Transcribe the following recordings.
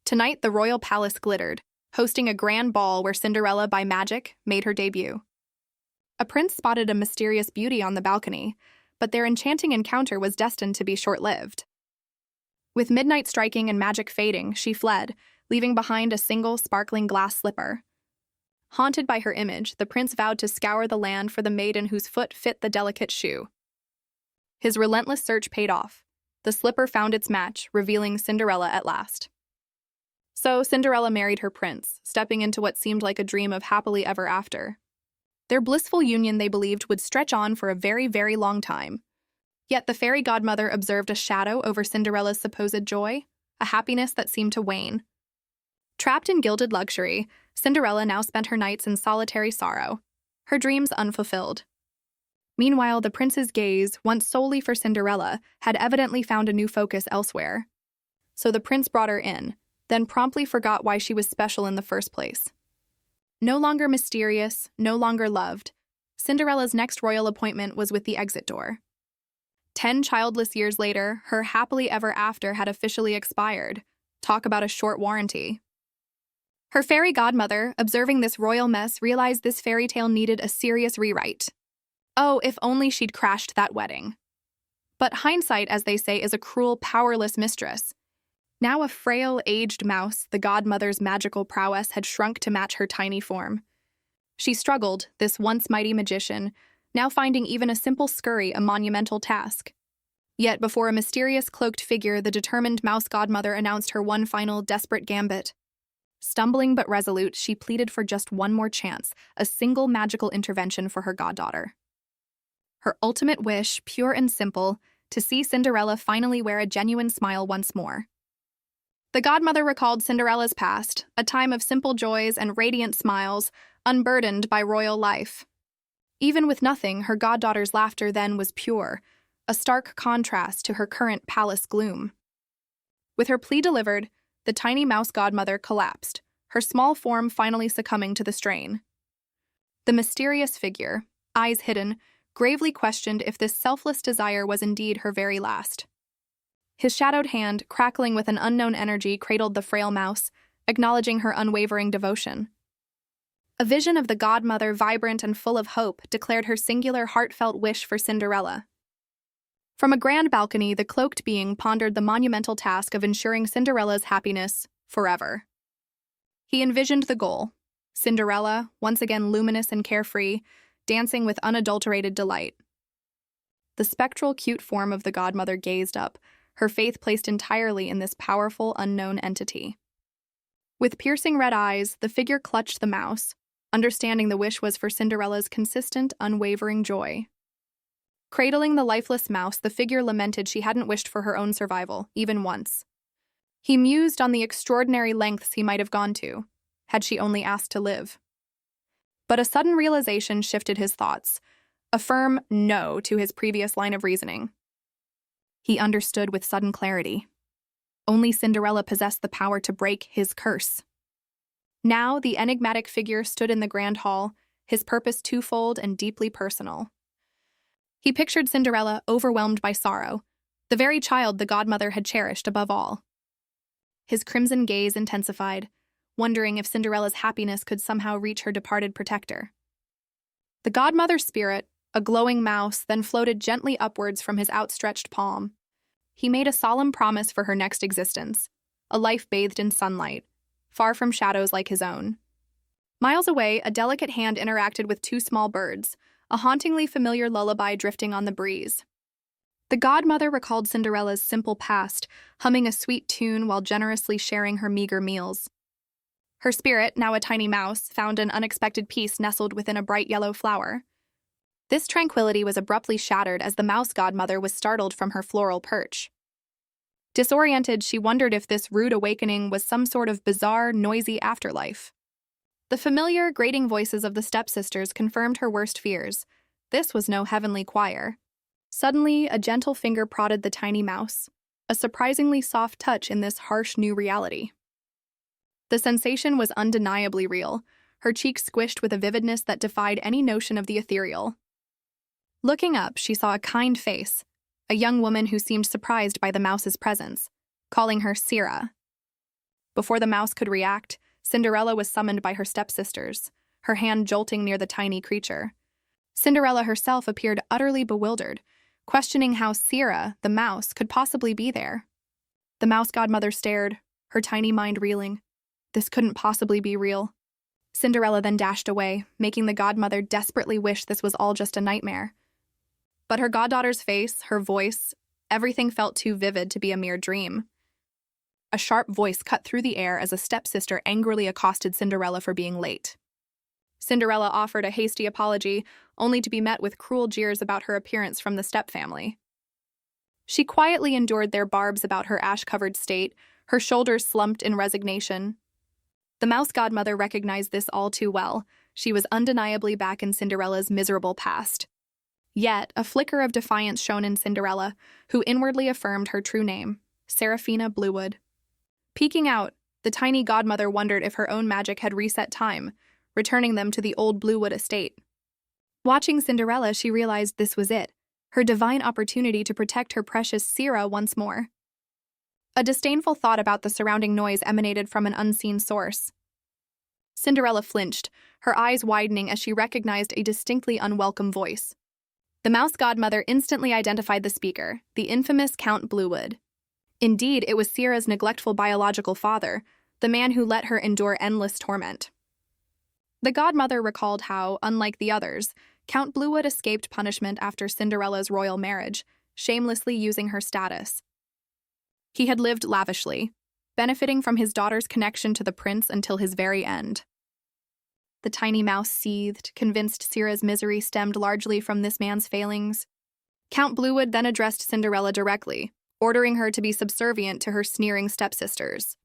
Tonight, the royal palace glittered, hosting a grand ball where Cinderella, by magic, made her debut. A prince spotted a mysterious beauty on the balcony, but their enchanting encounter was destined to be short-lived. With midnight striking and magic fading, she fled, leaving behind a single sparkling glass slipper. Haunted by her image, the prince vowed to scour the land for the maiden whose foot fit the delicate shoe. His relentless search paid off. The slipper found its match, revealing Cinderella at last. So Cinderella married her prince, stepping into what seemed like a dream of happily ever after. Their blissful union, they believed, would stretch on for a very, very long time. Yet the fairy godmother observed a shadow over Cinderella's supposed joy, a happiness that seemed to wane. Trapped in gilded luxury, Cinderella now spent her nights in solitary sorrow, her dreams unfulfilled. Meanwhile, the prince's gaze, once solely for Cinderella, had evidently found a new focus elsewhere. So the prince brought her in, then promptly forgot why she was special in the first place. No longer mysterious, no longer loved, Cinderella's next royal appointment was with the exit door. 10 childless years later, her happily ever after had officially expired. Talk about a short warranty. Her fairy godmother, observing this royal mess, realized this fairy tale needed a serious rewrite. Oh, if only she'd crashed that wedding. But hindsight, as they say, is a cruel, powerless mistress. Now a frail, aged mouse, the godmother's magical prowess had shrunk to match her tiny form. She struggled, this once mighty magician, now finding even a simple scurry a monumental task. Yet before a mysterious cloaked figure, the determined mouse godmother announced her one final desperate gambit. Stumbling but resolute, she pleaded for just one more chance, a single magical intervention for her goddaughter. Her ultimate wish, pure and simple, to see Cinderella finally wear a genuine smile once more. The godmother recalled Cinderella's past, a time of simple joys and radiant smiles, unburdened by royal life. Even with nothing, her goddaughter's laughter then was pure, a stark contrast to her current palace gloom. With her plea delivered, the tiny mouse godmother collapsed, her small form finally succumbing to the strain. The mysterious figure, eyes hidden, gravely questioned if this selfless desire was indeed her very last. His shadowed hand, crackling with an unknown energy, cradled the frail mouse, acknowledging her unwavering devotion. A vision of the godmother, vibrant and full of hope, declared her singular, heartfelt wish for Cinderella. From a grand balcony, the cloaked being pondered the monumental task of ensuring Cinderella's happiness forever. He envisioned the goal: Cinderella, once again luminous and carefree, dancing with unadulterated delight. The spectral, cute form of the godmother gazed up, her faith placed entirely in this powerful, unknown entity. With piercing red eyes, the figure clutched the mouse, understanding the wish was for Cinderella's consistent, unwavering joy. Cradling the lifeless mouse, the figure lamented she hadn't wished for her own survival, even once. He mused on the extraordinary lengths he might have gone to, had she only asked to live. But a sudden realization shifted his thoughts, a firm no to his previous line of reasoning. He understood with sudden clarity. Only Cinderella possessed the power to break his curse. Now, the enigmatic figure stood in the grand hall, his purpose twofold and deeply personal. He pictured Cinderella overwhelmed by sorrow, the very child the godmother had cherished above all. His crimson gaze intensified, wondering if Cinderella's happiness could somehow reach her departed protector. The godmother's spirit, a glowing mouse, then floated gently upwards from his outstretched palm. He made a solemn promise for her next existence, a life bathed in sunlight, far from shadows like his own. Miles away, a delicate hand interacted with two small birds, a hauntingly familiar lullaby drifting on the breeze. The godmother recalled Cinderella's simple past, humming a sweet tune while generously sharing her meager meals. Her spirit, now a tiny mouse, found an unexpected peace nestled within a bright yellow flower. This tranquility was abruptly shattered as the mouse godmother was startled from her floral perch. Disoriented, she wondered if this rude awakening was some sort of bizarre, noisy afterlife. The familiar, grating voices of the stepsisters confirmed her worst fears. This was no heavenly choir. Suddenly, a gentle finger prodded the tiny mouse, a surprisingly soft touch in this harsh new reality. The sensation was undeniably real, her cheeks squished with a vividness that defied any notion of the ethereal. Looking up, she saw a kind face, a young woman who seemed surprised by the mouse's presence, calling her Sira. Before the mouse could react, Cinderella was summoned by her stepsisters, her hand jolting near the tiny creature. Cinderella herself appeared utterly bewildered, questioning how Sira, the mouse, could possibly be there. The mouse godmother stared, her tiny mind reeling. This couldn't possibly be real. Cinderella then dashed away, making the godmother desperately wish this was all just a nightmare. But her goddaughter's face, her voice, everything felt too vivid to be a mere dream. A sharp voice cut through the air as a stepsister angrily accosted Cinderella for being late. Cinderella offered a hasty apology, only to be met with cruel jeers about her appearance from the stepfamily. She quietly endured their barbs about her ash-covered state, her shoulders slumped in resignation. The mouse godmother recognized this all too well. She was undeniably back in Cinderella's miserable past. Yet, a flicker of defiance shone in Cinderella, who inwardly affirmed her true name, Seraphina Bluewood. Peeking out, the tiny godmother wondered if her own magic had reset time, returning them to the old Bluewood estate. Watching Cinderella, she realized this was it, her divine opportunity to protect her precious Sira once more. A disdainful thought about the surrounding noise emanated from an unseen source. Cinderella flinched, her eyes widening as she recognized a distinctly unwelcome voice. The mouse godmother instantly identified the speaker, the infamous Count Bluewood. Indeed, it was Sira's neglectful biological father, the man who let her endure endless torment. The godmother recalled how, unlike the others, Count Bluewood escaped punishment after Cinderella's royal marriage, shamelessly using her status. He had lived lavishly, benefiting from his daughter's connection to the prince until his very end. The tiny mouse seethed, convinced Sira's misery stemmed largely from this man's failings. Count Bluewood then addressed Cinderella directly, ordering her to be subservient to her sneering stepsisters.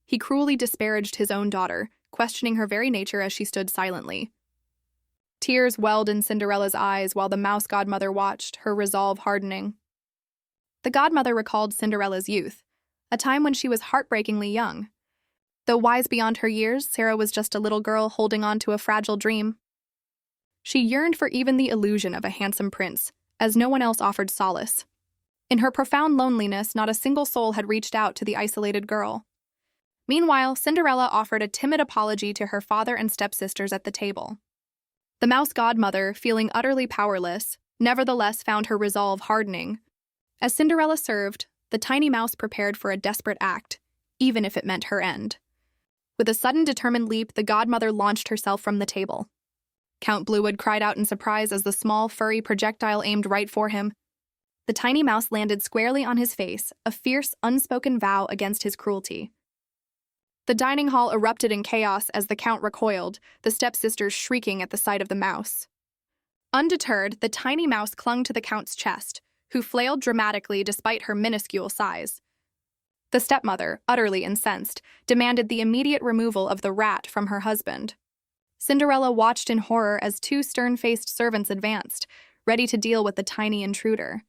He cruelly disparaged his own daughter, questioning her very nature as she stood silently. Tears welled in Cinderella's eyes while the mouse godmother watched, her resolve hardening. The godmother recalled Cinderella's youth, a time when she was heartbreakingly young. Though wise beyond her years, Sarah was just a little girl holding on to a fragile dream. She yearned for even the illusion of a handsome prince, as no one else offered solace. In her profound loneliness, not a single soul had reached out to the isolated girl. Meanwhile, Cinderella offered a timid apology to her father and stepsisters at the table. The mouse godmother, feeling utterly powerless, nevertheless found her resolve hardening. As Cinderella served, the tiny mouse prepared for a desperate act, even if it meant her end. With a sudden determined leap, the godmother launched herself from the table. Count Bluewood cried out in surprise as the small, furry projectile aimed right for him. The tiny mouse landed squarely on his face, a fierce, unspoken vow against his cruelty. The dining hall erupted in chaos as the count recoiled, the stepsisters shrieking at the sight of the mouse. Undeterred, the tiny mouse clung to the count's chest, who flailed dramatically despite her minuscule size. The stepmother, utterly incensed, demanded the immediate removal of the rat from her husband. Cinderella watched in horror as two stern-faced servants advanced, ready to deal with the tiny intruder.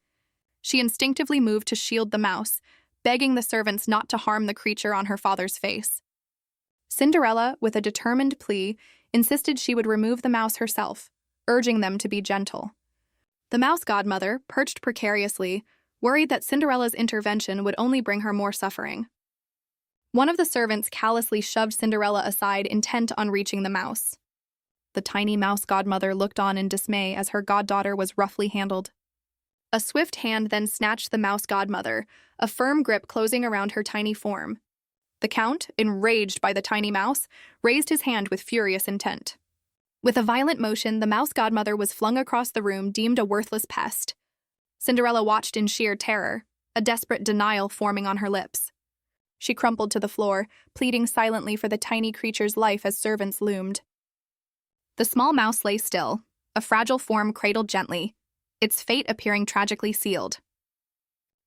She instinctively moved to shield the mouse, begging the servants not to harm the creature on her father's face. Cinderella, with a determined plea, insisted she would remove the mouse herself, urging them to be gentle. The mouse godmother, perched precariously, worried that Cinderella's intervention would only bring her more suffering. One of the servants callously shoved Cinderella aside, intent on reaching the mouse. The tiny mouse godmother looked on in dismay as her goddaughter was roughly handled. A swift hand then snatched the mouse godmother, a firm grip closing around her tiny form. The count, enraged by the tiny mouse, raised his hand with furious intent. With a violent motion, the mouse godmother was flung across the room, deemed a worthless pest. Cinderella watched in sheer terror, a desperate denial forming on her lips. She crumpled to the floor, pleading silently for the tiny creature's life as servants loomed. The small mouse lay still, a fragile form cradled gently, its fate appearing tragically sealed.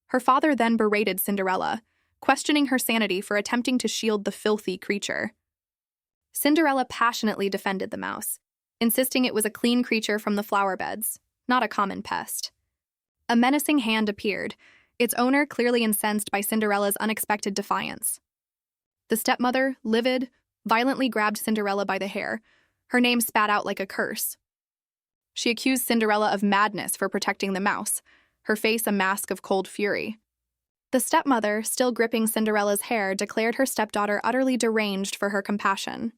Her father then berated Cinderella, questioning her sanity for attempting to shield the filthy creature. Cinderella passionately defended the mouse, insisting it was a clean creature from the flower beds, not a common pest. A menacing hand appeared, its owner clearly incensed by Cinderella's unexpected defiance. The stepmother, livid, violently grabbed Cinderella by the hair, her name spat out like a curse. She accused Cinderella of madness for protecting the mouse, her face a mask of cold fury. The stepmother, still gripping Cinderella's hair, declared her stepdaughter utterly deranged for her compassion.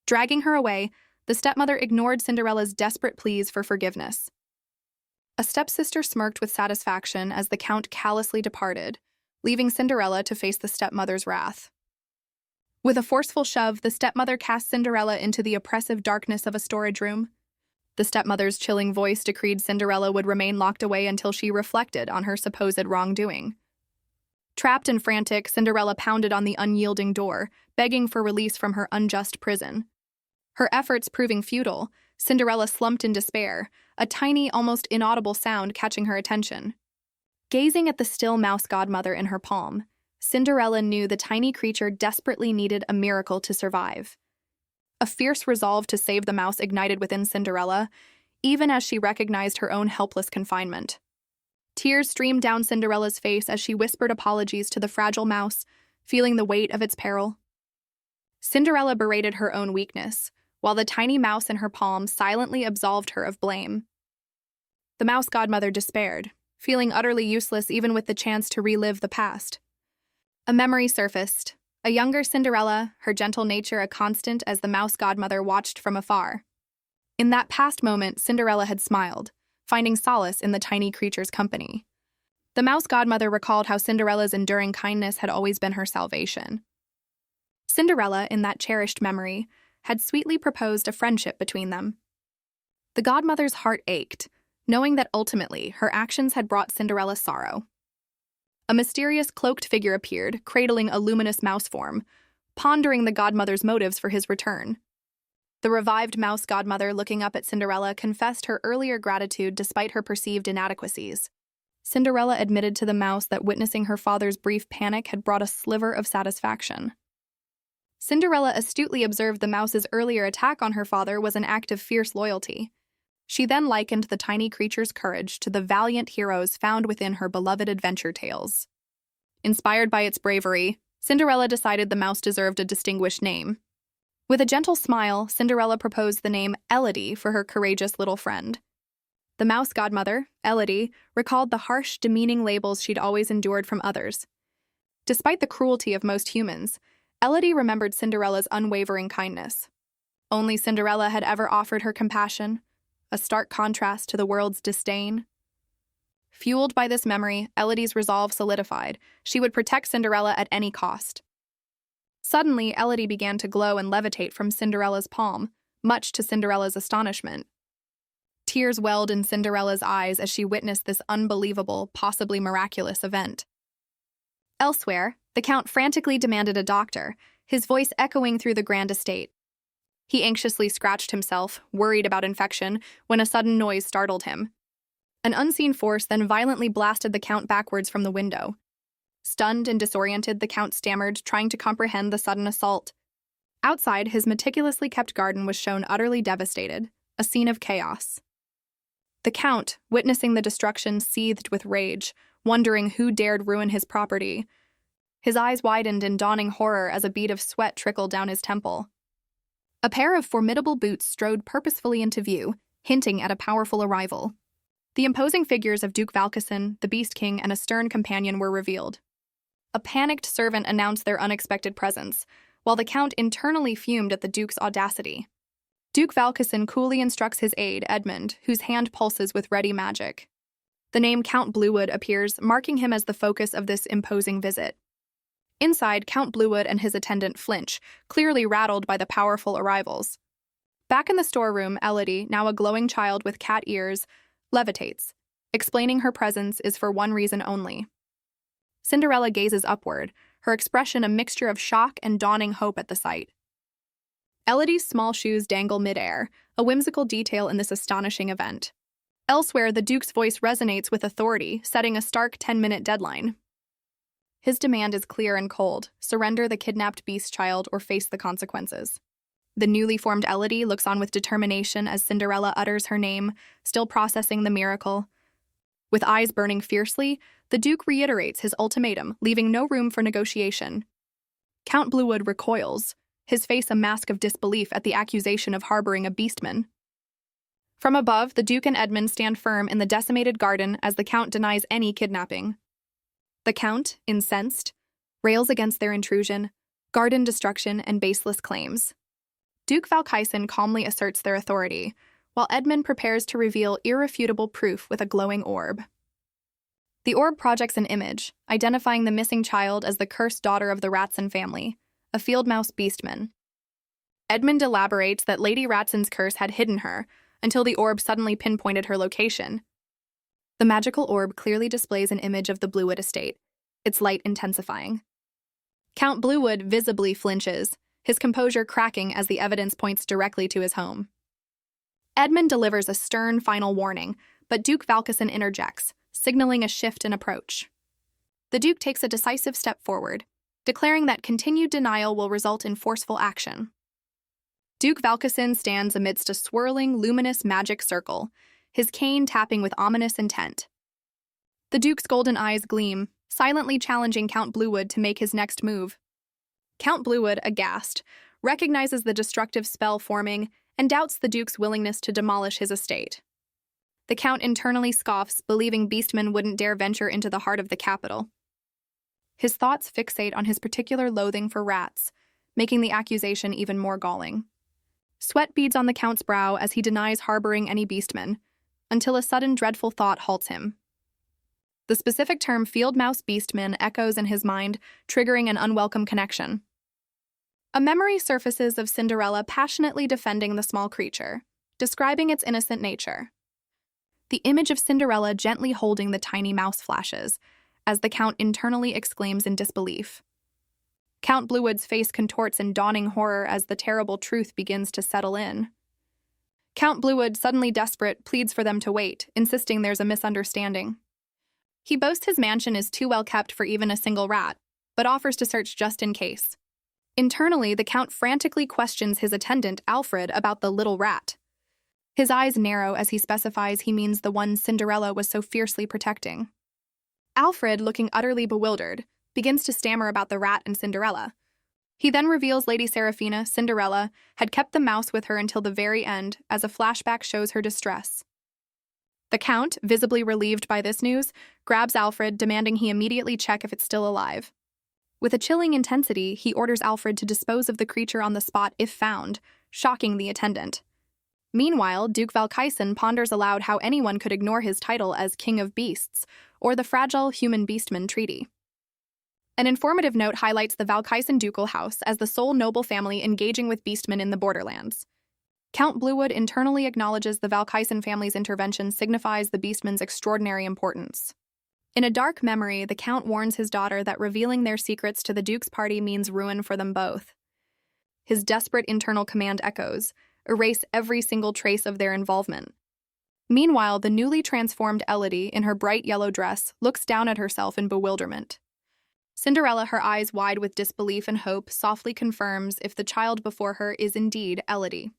Dragging her away, the stepmother ignored Cinderella's desperate pleas for forgiveness. A stepsister smirked with satisfaction as the Count callously departed, leaving Cinderella to face the stepmother's wrath. With a forceful shove, the stepmother cast Cinderella into the oppressive darkness of a storage room. The stepmother's chilling voice decreed Cinderella would remain locked away until she reflected on her supposed wrongdoing. Trapped and frantic, Cinderella pounded on the unyielding door, begging for release from her unjust prison. Her efforts proving futile, Cinderella slumped in despair, a tiny, almost inaudible sound catching her attention. Gazing at the still mouse godmother in her palm, Cinderella knew the tiny creature desperately needed a miracle to survive. A fierce resolve to save the mouse ignited within Cinderella, even as she recognized her own helpless confinement. Tears streamed down Cinderella's face as she whispered apologies to the fragile mouse, feeling the weight of its peril. Cinderella berated her own weakness, while the tiny mouse in her palm silently absolved her of blame. The mouse godmother despaired, feeling utterly useless even with the chance to relive the past. A memory surfaced, a younger Cinderella, her gentle nature a constant as the mouse godmother watched from afar. In that past moment, Cinderella had smiled, finding solace in the tiny creature's company. The mouse godmother recalled how Cinderella's enduring kindness had always been her salvation. Cinderella, in that cherished memory, had sweetly proposed a friendship between them. The godmother's heart ached, knowing that ultimately her actions had brought Cinderella sorrow. A mysterious cloaked figure appeared, cradling a luminous mouse form, pondering the godmother's motives for his return. The revived mouse godmother, looking up at Cinderella, confessed her earlier gratitude despite her perceived inadequacies. Cinderella admitted to the mouse that witnessing her father's brief panic had brought a sliver of satisfaction. Cinderella astutely observed the mouse's earlier attack on her father was an act of fierce loyalty. She then likened the tiny creature's courage to the valiant heroes found within her beloved adventure tales. Inspired by its bravery, Cinderella decided the mouse deserved a distinguished name. With a gentle smile, Cinderella proposed the name Elodie for her courageous little friend. The mouse godmother, Elodie, recalled the harsh, demeaning labels she'd always endured from others. Despite the cruelty of most humans, Elodie remembered Cinderella's unwavering kindness. Only Cinderella had ever offered her compassion, a stark contrast to the world's disdain. Fueled by this memory, Elodie's resolve solidified. She would protect Cinderella at any cost. Suddenly, Elodie began to glow and levitate from Cinderella's palm, much to Cinderella's astonishment. Tears welled in Cinderella's eyes as she witnessed this unbelievable, possibly miraculous event. Elsewhere, the Count frantically demanded a doctor, his voice echoing through the grand estate. He anxiously scratched himself, worried about infection, when a sudden noise startled him. An unseen force then violently blasted the Count backwards from the window. Stunned and disoriented, the Count stammered, trying to comprehend the sudden assault. Outside, his meticulously kept garden was shown utterly devastated, a scene of chaos. The Count, witnessing the destruction, seethed with rage, wondering who dared ruin his property. His eyes widened in dawning horror as a bead of sweat trickled down his temple. A pair of formidable boots strode purposefully into view, hinting at a powerful arrival. The imposing figures of Duke Valkysen, the Beast King, and a stern companion were revealed. A panicked servant announced their unexpected presence, while the Count internally fumed at the Duke's audacity. Duke Valkysen coolly instructs his aide, Edmund, whose hand pulses with ready magic. The name Count Bluewood appears, marking him as the focus of this imposing visit. Inside, Count Bluewood and his attendant flinch, clearly rattled by the powerful arrivals. Back in the storeroom, Elodie, now a glowing child with cat ears, levitates, explaining her presence is for one reason only. Cinderella gazes upward, her expression a mixture of shock and dawning hope at the sight. Elodie's small shoes dangle midair, a whimsical detail in this astonishing event. Elsewhere, the Duke's voice resonates with authority, setting a stark 10-minute deadline. His demand is clear and cold: surrender the kidnapped beast child or face the consequences. The newly formed Elodie looks on with determination as Cinderella utters her name, still processing the miracle. With eyes burning fiercely, the Duke reiterates his ultimatum, leaving no room for negotiation. Count Bluewood recoils, his face a mask of disbelief at the accusation of harboring a beastman. From above, the Duke and Edmund stand firm in the decimated garden as the Count denies any kidnapping. The Count, incensed, rails against their intrusion, garden destruction, and baseless claims. Duke Valkysen calmly asserts their authority, while Edmund prepares to reveal irrefutable proof with a glowing orb. The orb projects an image, identifying the missing child as the cursed daughter of the Ratson family, a field mouse beastman. Edmund elaborates that Lady Ratson's curse had hidden her until the orb suddenly pinpointed her location. The magical orb clearly displays an image of the Bluewood estate, its light intensifying. Count Bluewood visibly flinches, his composure cracking as the evidence points directly to his home. Edmund delivers a stern final warning, but Duke Valkysen interjects, signaling a shift in approach. The Duke takes a decisive step forward, declaring that continued denial will result in forceful action. Duke Valkysen stands amidst a swirling, luminous magic circle, his cane tapping with ominous intent. The Duke's golden eyes gleam, silently challenging Count Bluewood to make his next move. Count Bluewood, aghast, recognizes the destructive spell forming and doubts the Duke's willingness to demolish his estate. The Count internally scoffs, believing beastmen wouldn't dare venture into the heart of the capital. His thoughts fixate on his particular loathing for rats, making the accusation even more galling. Sweat beads on the Count's brow as he denies harboring any beastmen, until a sudden dreadful thought halts him. The specific term field mouse beastman echoes in his mind, triggering an unwelcome connection. A memory surfaces of Cinderella passionately defending the small creature, describing its innocent nature. The image of Cinderella gently holding the tiny mouse flashes, as the Count internally exclaims in disbelief. Count Bluewood's face contorts in dawning horror as the terrible truth begins to settle in. Count Bluewood, suddenly desperate, pleads for them to wait, insisting there's a misunderstanding. He boasts his mansion is too well kept for even a single rat, but offers to search just in case. Internally, the Count frantically questions his attendant, Alfred, about the little rat. His eyes narrow as he specifies he means the one Cinderella was so fiercely protecting. Alfred, looking utterly bewildered, begins to stammer about the rat and Cinderella. He then reveals Lady Seraphina, Cinderella, had kept the mouse with her until the very end, as a flashback shows her distress. The Count, visibly relieved by this news, grabs Alfred, demanding he immediately check if it's still alive. With a chilling intensity, he orders Alfred to dispose of the creature on the spot if found, shocking the attendant. Meanwhile, Duke Valkysen ponders aloud how anyone could ignore his title as King of Beasts, or the fragile human-beastman treaty. An informative note highlights the Valkysen ducal house as the sole noble family engaging with beastmen in the borderlands. Count Bluewood internally acknowledges the Valkysen family's intervention signifies the beastmen's extraordinary importance. In a dark memory, the Count warns his daughter that revealing their secrets to the Duke's party means ruin for them both. His desperate internal command echoes, erase every single trace of their involvement. Meanwhile, the newly transformed Elodie, in her bright yellow dress, looks down at herself in bewilderment. Cinderella, her eyes wide with disbelief and hope, softly confirms if the child before her is indeed Elodie.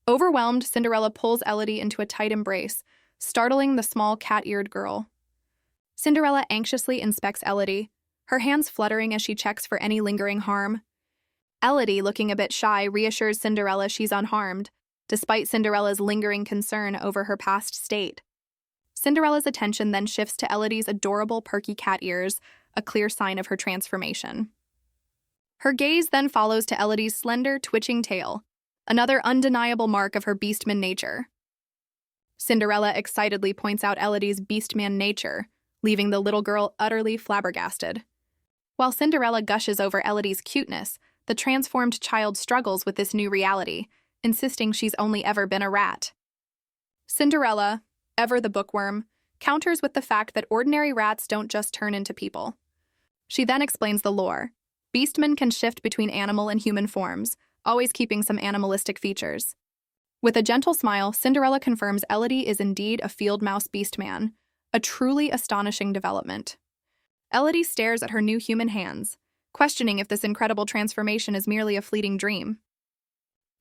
Overwhelmed, Cinderella pulls Elodie into a tight embrace, startling the small cat-eared girl. Cinderella anxiously inspects Elodie, her hands fluttering as she checks for any lingering harm. Elodie, looking a bit shy, reassures Cinderella she's unharmed, despite Cinderella's lingering concern over her past state. Cinderella's attention then shifts to Elodie's adorable perky cat ears, a clear sign of her transformation. Her gaze then follows to Elodie's slender, twitching tail, another undeniable mark of her beastman nature. Cinderella excitedly points out Elodie's beastman nature, leaving the little girl utterly flabbergasted. While Cinderella gushes over Elodie's cuteness, the transformed child struggles with this new reality, insisting she's only ever been a rat. Cinderella, ever the bookworm, counters with the fact that ordinary rats don't just turn into people. She then explains the lore. Beastmen can shift between animal and human forms, always keeping some animalistic features. With a gentle smile, Cinderella confirms Elodie is indeed a field mouse beastman, a truly astonishing development. Elodie stares at her new human hands, questioning if this incredible transformation is merely a fleeting dream.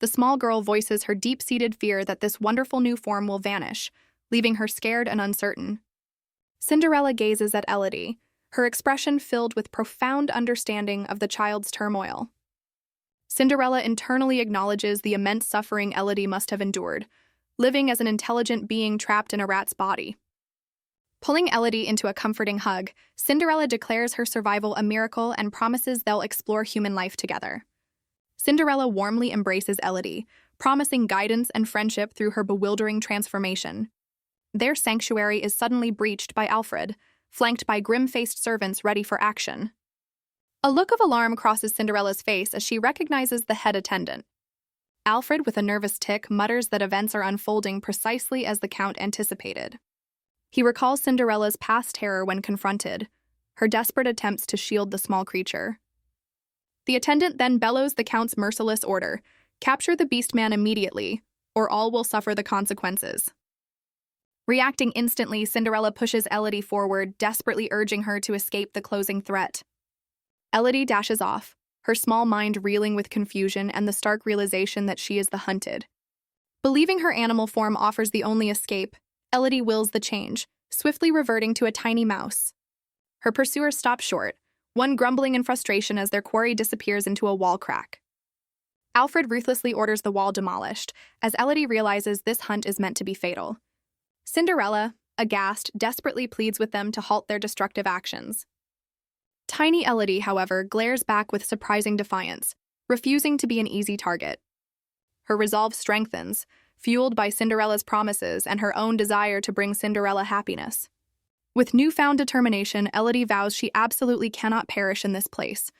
The small girl voices her deep-seated fear that this wonderful new form will vanish, leaving her scared and uncertain. Cinderella gazes at Elodie, her expression filled with profound understanding of the child's turmoil. Cinderella internally acknowledges the immense suffering Elodie must have endured, living as an intelligent being trapped in a rat's body. Pulling Elodie into a comforting hug, Cinderella declares her survival a miracle and promises they'll explore human life together. Cinderella warmly embraces Elodie, promising guidance and friendship through her bewildering transformation. Their sanctuary is suddenly breached by Alfred, flanked by grim-faced servants ready for action. A look of alarm crosses Cinderella's face as she recognizes the head attendant. Alfred, with a nervous tick, mutters that events are unfolding precisely as the Count anticipated. He recalls Cinderella's past terror when confronted, her desperate attempts to shield the small creature. The attendant then bellows the Count's merciless order: capture the beast-man immediately, or all will suffer the consequences. Reacting instantly, Cinderella pushes Elodie forward, desperately urging her to escape the closing threat. Elodie dashes off, her small mind reeling with confusion and the stark realization that she is the hunted. Believing her animal form offers the only escape, Elodie wills the change, swiftly reverting to a tiny mouse. Her pursuers stop short, one grumbling in frustration as their quarry disappears into a wall crack. Alfred ruthlessly orders the wall demolished, as Elodie realizes this hunt is meant to be fatal. Cinderella, aghast, desperately pleads with them to halt their destructive actions. Tiny Elodie, however, glares back with surprising defiance, refusing to be an easy target. Her resolve strengthens, fueled by Cinderella's promises and her own desire to bring Cinderella happiness. With newfound determination, Elodie vows she absolutely cannot perish in this place.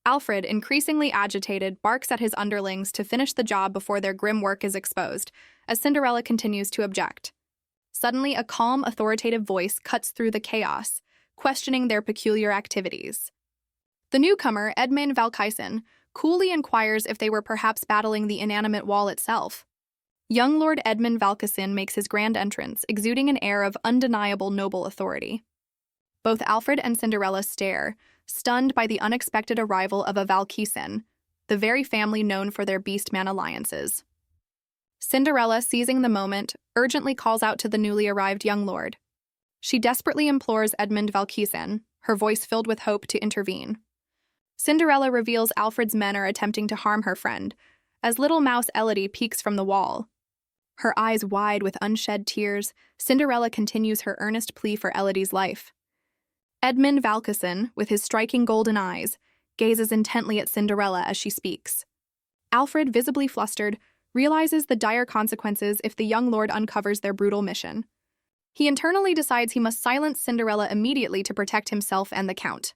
Alfred, increasingly agitated, barks at his underlings to finish the job before their grim work is exposed, as Cinderella continues to object. Suddenly, a calm, authoritative voice cuts through the chaos, questioning their peculiar activities. The newcomer, Edmund Valkysen, coolly inquires if they were perhaps battling the inanimate wall itself. Young Lord Edmund Valkysen makes his grand entrance, exuding an air of undeniable noble authority. Both Alfred and Cinderella stare, stunned by the unexpected arrival of a Valkysen, the very family known for their beast-man alliances. Cinderella, seizing the moment, urgently calls out to the newly arrived young lord. She desperately implores Edmund Valkysen, her voice filled with hope, to intervene. Cinderella reveals Alfred's men are attempting to harm her friend, as little mouse Elodie peeks from the wall. Her eyes wide with unshed tears, Cinderella continues her earnest plea for Elodie's life. Edmund Valkysen, with his striking golden eyes, gazes intently at Cinderella as she speaks. Alfred, visibly flustered, realizes the dire consequences if the young lord uncovers their brutal mission. He internally decides he must silence Cinderella immediately to protect himself and the Count.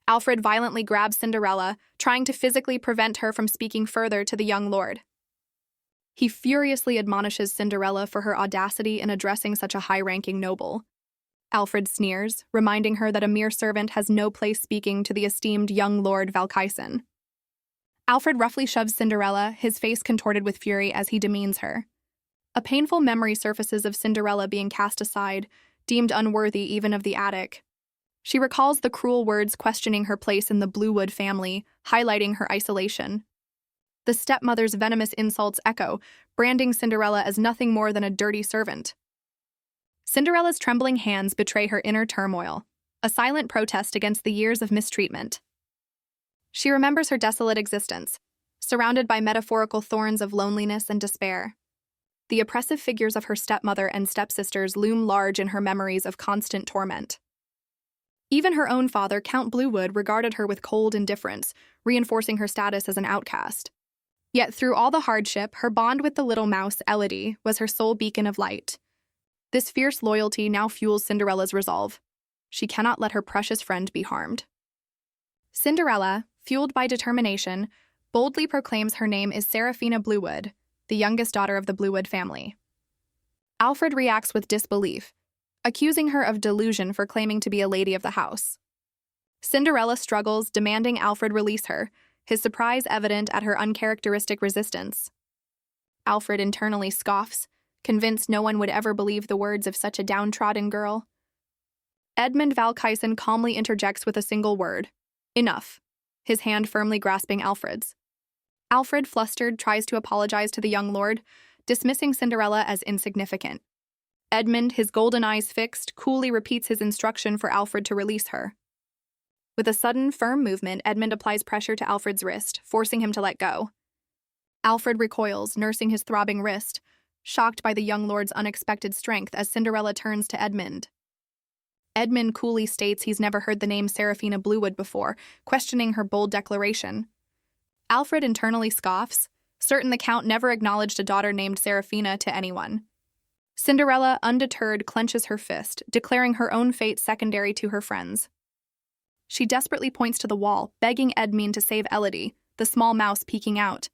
Alfred violently grabs Cinderella, trying to physically prevent her from speaking further to the young lord. He furiously admonishes Cinderella for her audacity in addressing such a high-ranking noble. Alfred sneers, reminding her that a mere servant has no place speaking to the esteemed young Lord Valkysen. Alfred roughly shoves Cinderella, his face contorted with fury as he demeans her. A painful memory surfaces of Cinderella being cast aside, deemed unworthy even of the attic. She recalls the cruel words questioning her place in the Bluewood family, highlighting her isolation. The stepmother's venomous insults echo, branding Cinderella as nothing more than a dirty servant. Cinderella's trembling hands betray her inner turmoil, a silent protest against the years of mistreatment. She remembers her desolate existence, surrounded by metaphorical thorns of loneliness and despair. The oppressive figures of her stepmother and stepsisters loom large in her memories of constant torment. Even her own father, Count Bluewood, regarded her with cold indifference, reinforcing her status as an outcast. Yet through all the hardship, her bond with the little mouse, Elodie, was her sole beacon of light. This fierce loyalty now fuels Cinderella's resolve. She cannot let her precious friend be harmed. Cinderella, fueled by determination, boldly proclaims her name is Seraphina Bluewood, the youngest daughter of the Bluewood family. Alfred reacts with disbelief, accusing her of delusion for claiming to be a lady of the house. Cinderella struggles, demanding Alfred release her, his surprise evident at her uncharacteristic resistance. Alfred internally scoffs, convinced no one would ever believe the words of such a downtrodden girl. Edmund Valkysen calmly interjects with a single word: enough, his hand firmly grasping Alfred's. Alfred, flustered, tries to apologize to the young lord, dismissing Cinderella as insignificant. Edmund, his golden eyes fixed, coolly repeats his instruction for Alfred to release her. With a sudden, firm movement, Edmund applies pressure to Alfred's wrist, forcing him to let go. Alfred recoils, nursing his throbbing wrist, shocked by the young lord's unexpected strength as Cinderella turns to Edmund. Edmund coolly states he's never heard the name Seraphina Bluewood before, questioning her bold declaration. Alfred internally scoffs, certain the Count never acknowledged a daughter named Seraphina to anyone. Cinderella, undeterred, clenches her fist, declaring her own fate secondary to her friends. She desperately points to the wall, begging Edmund to save Elodie, the small mouse peeking out.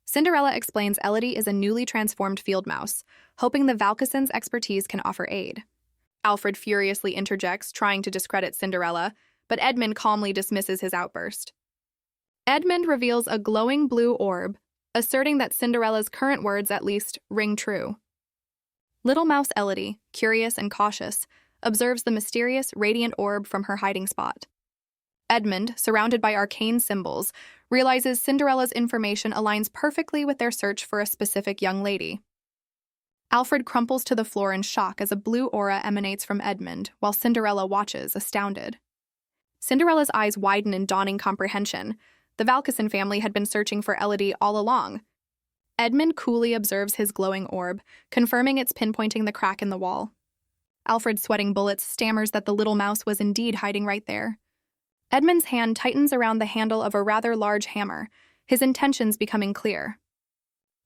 Cinderella explains Elodie is a newly transformed field mouse, hoping the Valkysen's expertise can offer aid. Alfred furiously interjects, trying to discredit Cinderella, but Edmund calmly dismisses his outburst. Edmund reveals a glowing blue orb, asserting that Cinderella's current words, at least, ring true. Little mouse Elodie, curious and cautious, observes the mysterious, radiant orb from her hiding spot. Edmund, surrounded by arcane symbols, realizes Cinderella's information aligns perfectly with their search for a specific young lady. Alfred crumples to the floor in shock as a blue aura emanates from Edmund, while Cinderella watches, astounded. Cinderella's eyes widen in dawning comprehension. The Valkysen family had been searching for Elodie all along. Edmund coolly observes his glowing orb, confirming it's pinpointing the crack in the wall. Alfred, sweating bullets, stammers that the little mouse was indeed hiding right there. Edmund's hand tightens around the handle of a rather large hammer, his intentions becoming clear.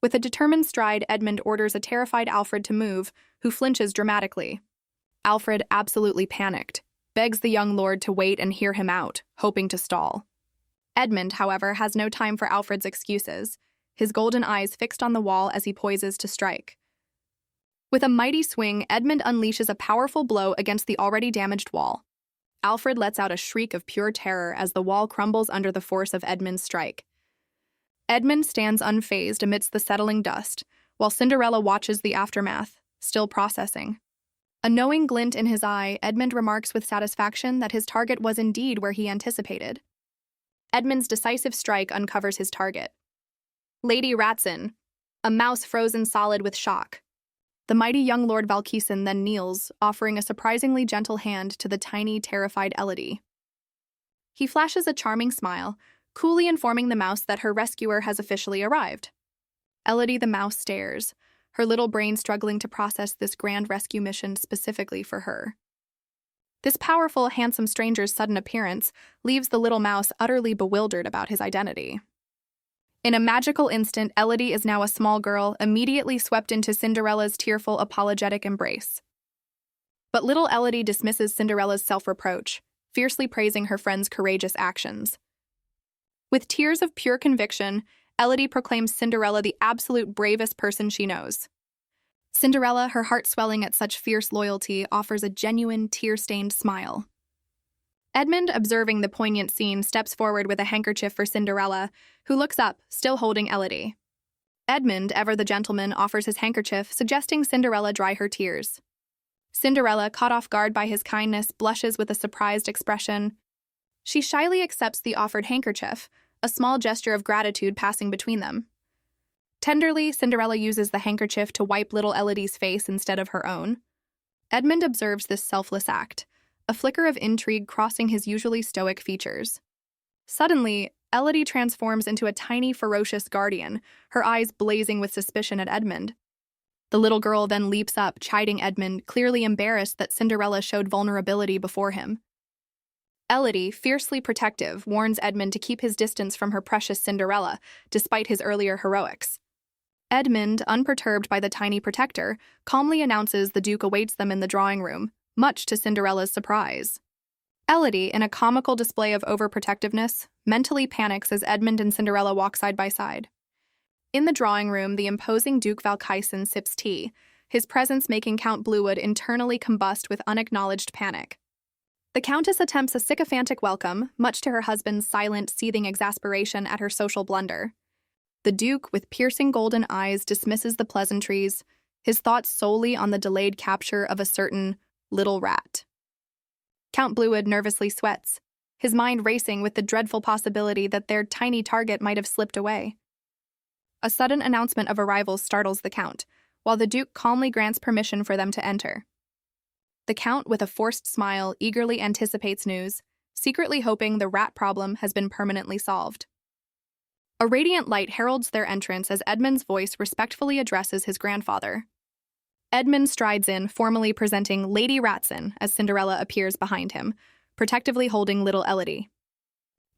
With a determined stride, Edmund orders a terrified Alfred to move, who flinches dramatically. Alfred, absolutely panicked, begs the young lord to wait and hear him out, hoping to stall. Edmund, however, has no time for Alfred's excuses, his golden eyes fixed on the wall as he poises to strike. With a mighty swing, Edmund unleashes a powerful blow against the already damaged wall. Alfred lets out a shriek of pure terror as the wall crumbles under the force of Edmund's strike. Edmund stands unfazed amidst the settling dust, while Cinderella watches the aftermath, still processing. A knowing glint in his eye, Edmund remarks with satisfaction that his target was indeed where he anticipated. Edmund's decisive strike uncovers his target. Lady Ratson, a mouse frozen solid with shock. The mighty young Lord Valkysen then kneels, offering a surprisingly gentle hand to the tiny, terrified Elodie. He flashes a charming smile, coolly informing the mouse that her rescuer has officially arrived. Elodie the mouse stares, her little brain struggling to process this grand rescue mission specifically for her. This powerful, handsome stranger's sudden appearance leaves the little mouse utterly bewildered about his identity. In a magical instant, Elodie is now a small girl, immediately swept into Cinderella's tearful, apologetic embrace. But little Elodie dismisses Cinderella's self-reproach, fiercely praising her friend's courageous actions. With tears of pure conviction, Elodie proclaims Cinderella the absolute bravest person she knows. Cinderella, her heart swelling at such fierce loyalty, offers a genuine, tear-stained smile. Edmund, observing the poignant scene, steps forward with a handkerchief for Cinderella, who looks up, still holding Elodie. Edmund, ever the gentleman, offers his handkerchief, suggesting Cinderella dry her tears. Cinderella, caught off guard by his kindness, blushes with a surprised expression. She shyly accepts the offered handkerchief, a small gesture of gratitude passing between them. Tenderly, Cinderella uses the handkerchief to wipe little Elodie's face instead of her own. Edmund observes this selfless act, a flicker of intrigue crossing his usually stoic features. Suddenly, Elodie transforms into a tiny, ferocious guardian, her eyes blazing with suspicion at Edmund. The little girl then leaps up, chiding Edmund, clearly embarrassed that Cinderella showed vulnerability before him. Elodie, fiercely protective, warns Edmund to keep his distance from her precious Cinderella, despite his earlier heroics. Edmund, unperturbed by the tiny protector, calmly announces the Duke awaits them in the drawing room, much to Cinderella's surprise. Elodie, in a comical display of overprotectiveness, mentally panics as Edmund and Cinderella walk side by side. In the drawing room, the imposing Duke Valkysen sips tea, his presence making Count Bluewood internally combust with unacknowledged panic. The Countess attempts a sycophantic welcome, much to her husband's silent, seething exasperation at her social blunder. The Duke, with piercing golden eyes, dismisses the pleasantries, his thoughts solely on the delayed capture of a certain little rat. Count Bluewood nervously sweats, his mind racing with the dreadful possibility that their tiny target might have slipped away. A sudden announcement of arrivals startles the Count, while the Duke calmly grants permission for them to enter. The Count, with a forced smile, eagerly anticipates news, secretly hoping the rat problem has been permanently solved. A radiant light heralds their entrance as Edmund's voice respectfully addresses his grandfather. Edmund strides in, formally presenting Lady Ratson as Cinderella appears behind him, protectively holding little Elodie.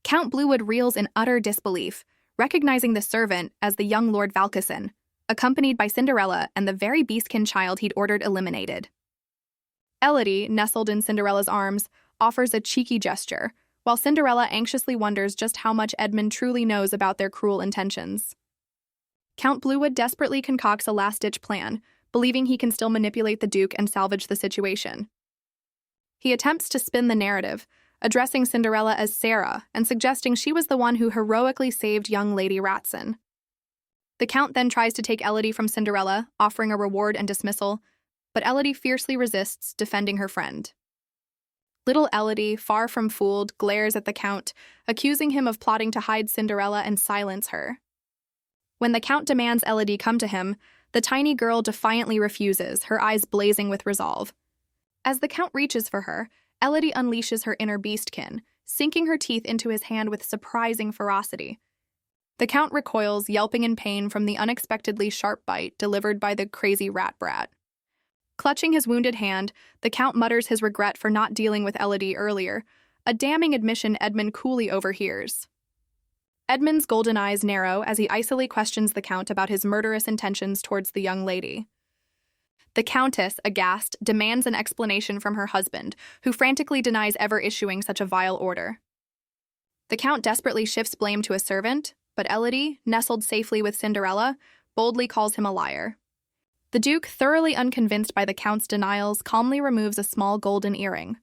Count Bluewood reels in utter disbelief, recognizing the servant as the young Lord Valkysen, accompanied by Cinderella and the very beastkin child he'd ordered eliminated. Elodie, nestled in Cinderella's arms, offers a cheeky gesture, while Cinderella anxiously wonders just how much Edmund truly knows about their cruel intentions. Count Bluewood desperately concocts a last-ditch plan, believing he can still manipulate the Duke and salvage the situation. He attempts to spin the narrative, addressing Cinderella as Sarah and suggesting she was the one who heroically saved young Lady Ratson. The Count then tries to take Elodie from Cinderella, offering a reward and dismissal, but Elodie fiercely resists, defending her friend. Little Elodie, far from fooled, glares at the Count, accusing him of plotting to hide Cinderella and silence her. When the Count demands Elodie come to him, the tiny girl defiantly refuses, her eyes blazing with resolve. As the Count reaches for her, Elodie unleashes her inner beastkin, sinking her teeth into his hand with surprising ferocity. The Count recoils, yelping in pain from the unexpectedly sharp bite delivered by the crazy rat brat. Clutching his wounded hand, the Count mutters his regret for not dealing with Elodie earlier, a damning admission Edmund coolly overhears. Edmund's golden eyes narrow as he icily questions the Count about his murderous intentions towards the young lady. The Countess, aghast, demands an explanation from her husband, who frantically denies ever issuing such a vile order. The Count desperately shifts blame to a servant, but Elodie, nestled safely with Cinderella, boldly calls him a liar. The Duke, thoroughly unconvinced by the Count's denials, calmly removes a small golden earring.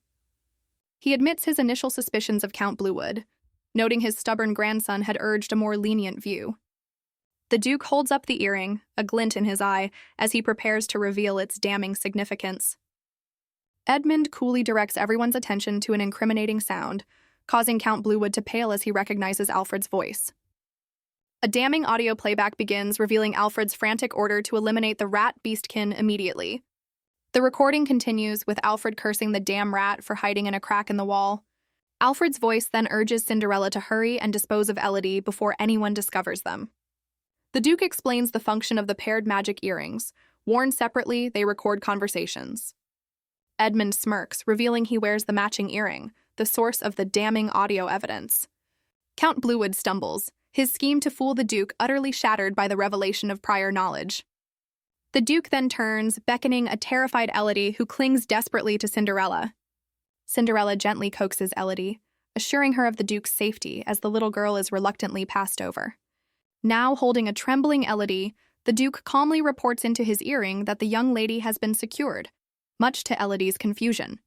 He admits his initial suspicions of Count Bluewood, noting his stubborn grandson had urged a more lenient view. The Duke holds up the earring, a glint in his eye, as he prepares to reveal its damning significance. Edmund coolly directs everyone's attention to an incriminating sound, causing Count Bluewood to pale as he recognizes Alfred's voice. A damning audio playback begins, revealing Alfred's frantic order to eliminate the rat beastkin immediately. The recording continues, with Alfred cursing the damn rat for hiding in a crack in the wall. Alfred's voice then urges Cinderella to hurry and dispose of Elodie before anyone discovers them. The Duke explains the function of the paired magic earrings. Worn separately, they record conversations. Edmund smirks, revealing he wears the matching earring, the source of the damning audio evidence. Count Bluewood stumbles, his scheme to fool the Duke utterly shattered by the revelation of prior knowledge. The Duke then turns, beckoning a terrified Elodie who clings desperately to Cinderella. Cinderella gently coaxes Elodie, assuring her of the Duke's safety as the little girl is reluctantly passed over. Now holding a trembling Elodie, the Duke calmly reports into his earring that the young lady has been secured, much to Elodie's confusion.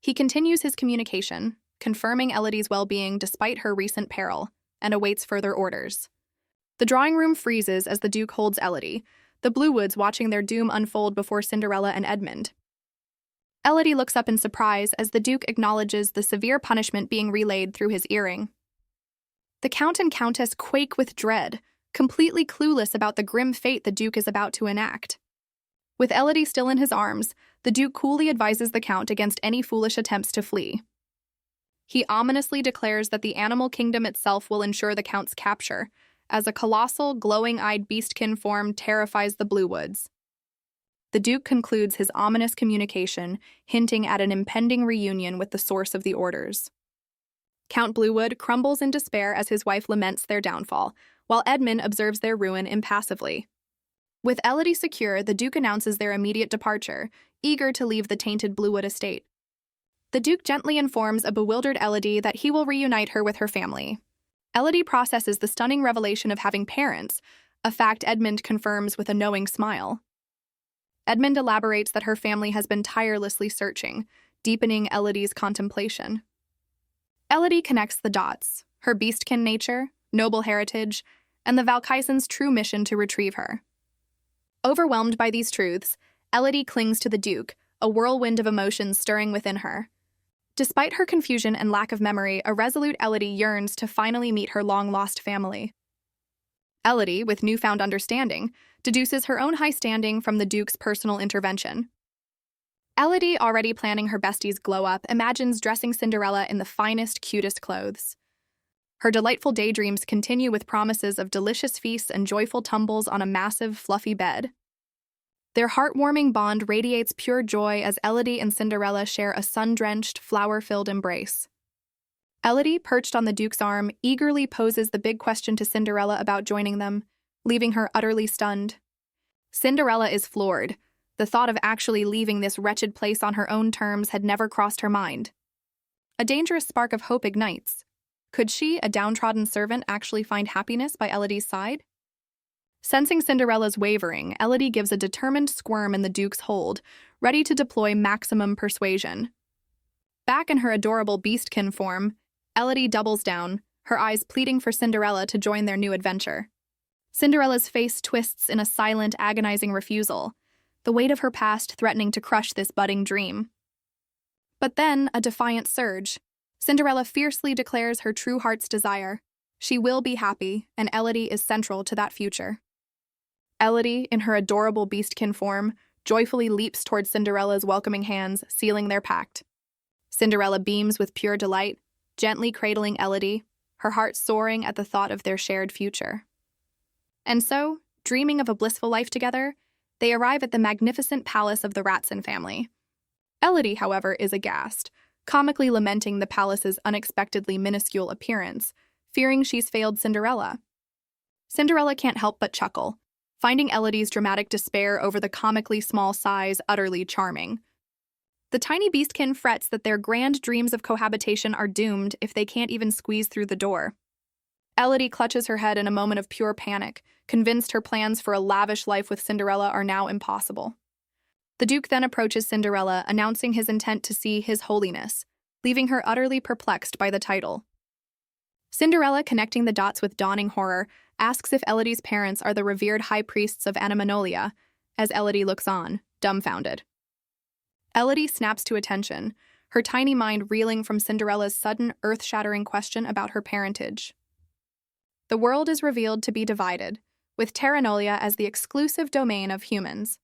He continues his communication, confirming Elodie's well-being despite her recent peril, and awaits further orders. The drawing room freezes as the Duke holds Elodie, the Bluewoods watching their doom unfold before Cinderella and Edmund. Elodie looks up in surprise as the Duke acknowledges the severe punishment being relayed through his earring. The Count and Countess quake with dread, completely clueless about the grim fate the Duke is about to enact. With Elodie still in his arms, the Duke coolly advises the Count against any foolish attempts to flee. He ominously declares that the animal kingdom itself will ensure the Count's capture, as a colossal, glowing-eyed beastkin form terrifies the Bluewoods. The Duke concludes his ominous communication, hinting at an impending reunion with the source of the orders. Count Bluewood crumbles in despair as his wife laments their downfall, while Edmund observes their ruin impassively. With Elodie secure, the Duke announces their immediate departure, eager to leave the tainted Bluewood estate. The Duke gently informs a bewildered Elodie that he will reunite her with her family. Elodie processes the stunning revelation of having parents, a fact Edmund confirms with a knowing smile. Edmund elaborates that her family has been tirelessly searching, deepening Elodie's contemplation. Elodie connects the dots, her beastkin nature, noble heritage, and the Valkysen's true mission to retrieve her. Overwhelmed by these truths, Elodie clings to the Duke, a whirlwind of emotions stirring within her. Despite her confusion and lack of memory, a resolute Elodie yearns to finally meet her long-lost family. Elodie, with newfound understanding, deduces her own high standing from the Duke's personal intervention. Elodie, already planning her bestie's glow-up, imagines dressing Cinderella in the finest, cutest clothes. Her delightful daydreams continue with promises of delicious feasts and joyful tumbles on a massive, fluffy bed. Their heartwarming bond radiates pure joy as Elodie and Cinderella share a sun-drenched, flower-filled embrace. Elodie, perched on the Duke's arm, eagerly poses the big question to Cinderella about joining them, leaving her utterly stunned. Cinderella is floored. The thought of actually leaving this wretched place on her own terms had never crossed her mind. A dangerous spark of hope ignites. Could she, a downtrodden servant, actually find happiness by Elodie's side? Sensing Cinderella's wavering, Elodie gives a determined squirm in the Duke's hold, ready to deploy maximum persuasion. Back in her adorable beastkin form, Elodie doubles down, her eyes pleading for Cinderella to join their new adventure. Cinderella's face twists in a silent, agonizing refusal, the weight of her past threatening to crush this budding dream. But then, a defiant surge. Cinderella fiercely declares her true heart's desire. She will be happy, and Elodie is central to that future. Elodie, in her adorable beastkin form, joyfully leaps toward Cinderella's welcoming hands, sealing their pact. Cinderella beams with pure delight, gently cradling Elodie, her heart soaring at the thought of their shared future. And so, dreaming of a blissful life together, they arrive at the magnificent palace of the Ratson family. Elodie, however, is aghast, comically lamenting the palace's unexpectedly minuscule appearance, fearing she's failed Cinderella. Cinderella can't help but chuckle, finding Elodie's dramatic despair over the comically small size utterly charming. The tiny beastkin frets that their grand dreams of cohabitation are doomed if they can't even squeeze through the door. Elodie clutches her head in a moment of pure panic, convinced her plans for a lavish life with Cinderella are now impossible. The Duke then approaches Cinderella, announcing his intent to see His Holiness, leaving her utterly perplexed by the title. Cinderella, connecting the dots with dawning horror, asks if Elodie's parents are the revered high priests of Animanolia, as Elodie looks on, dumbfounded. Elodie snaps to attention, her tiny mind reeling from Cinderella's sudden, earth-shattering question about her parentage. The world is revealed to be divided, with Terranolia as the exclusive domain of humans.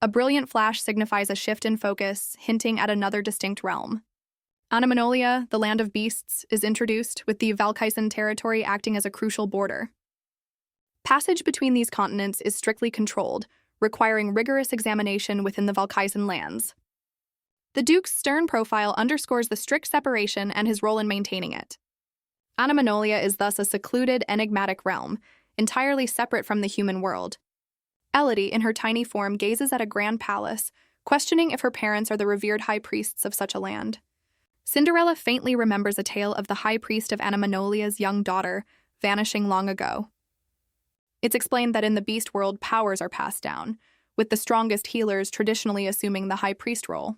A brilliant flash signifies a shift in focus, hinting at another distinct realm. Animanolia, the land of beasts, is introduced, with the Valkysen territory acting as a crucial border. Passage between these continents is strictly controlled, requiring rigorous examination within the Valkysen lands. The Duke's stern profile underscores the strict separation and his role in maintaining it. Animanolia is thus a secluded, enigmatic realm, entirely separate from the human world. Elodie, in her tiny form, gazes at a grand palace, questioning if her parents are the revered high priests of such a land. Cinderella faintly remembers a tale of the high priest of Animanolia's young daughter, vanishing long ago. It's explained that in the beast world, powers are passed down, with the strongest healers traditionally assuming the high priest role.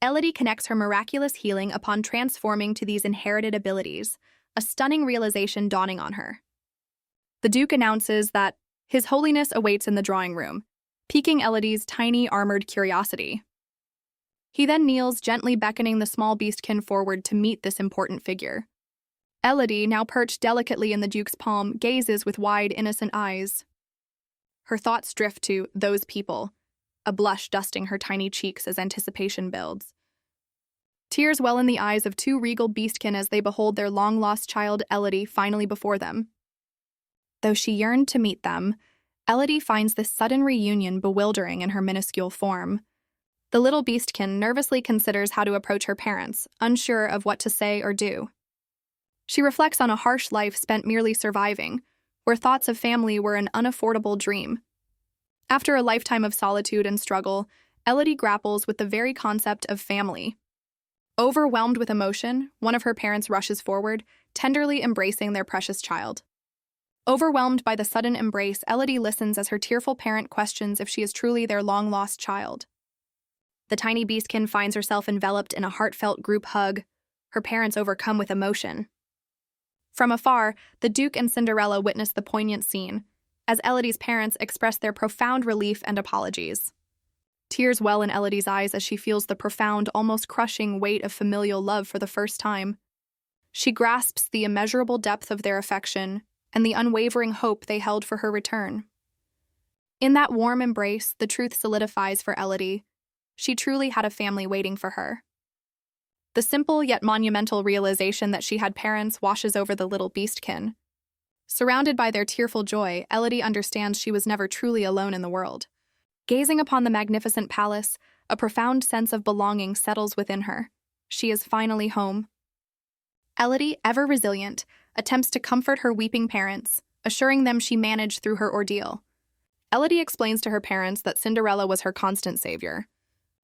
Elodie connects her miraculous healing upon transforming to these inherited abilities, a stunning realization dawning on her. The Duke announces that His Holiness awaits in the drawing room, piquing Elodie's tiny, armored curiosity. He then kneels, gently beckoning the small beastkin forward to meet this important figure. Elodie, now perched delicately in the Duke's palm, gazes with wide, innocent eyes. Her thoughts drift to those people, a blush dusting her tiny cheeks as anticipation builds. Tears well in the eyes of two regal beastkin as they behold their long-lost child Elodie finally before them. Though she yearned to meet them, Elodie finds this sudden reunion bewildering in her minuscule form. The little beastkin nervously considers how to approach her parents, unsure of what to say or do. She reflects on a harsh life spent merely surviving, where thoughts of family were an unaffordable dream. After a lifetime of solitude and struggle, Elodie grapples with the very concept of family. Overwhelmed with emotion, one of her parents rushes forward, tenderly embracing their precious child. Overwhelmed by the sudden embrace, Elodie listens as her tearful parent questions if she is truly their long-lost child. The tiny beastkin finds herself enveloped in a heartfelt group hug, her parents overcome with emotion. From afar, the Duke and Cinderella witness the poignant scene, as Elodie's parents express their profound relief and apologies. Tears well in Elodie's eyes as she feels the profound, almost crushing weight of familial love for the first time. She grasps the immeasurable depth of their affection and the unwavering hope they held for her return. In that warm embrace, the truth solidifies for Elodie. She truly had a family waiting for her. The simple yet monumental realization that she had parents washes over the little beastkin. Surrounded by their tearful joy, Elodie understands she was never truly alone in the world. Gazing upon the magnificent palace, a profound sense of belonging settles within her. She is finally home. Elodie, ever resilient, attempts to comfort her weeping parents, assuring them she managed through her ordeal. Elodie explains to her parents that Cinderella was her constant savior.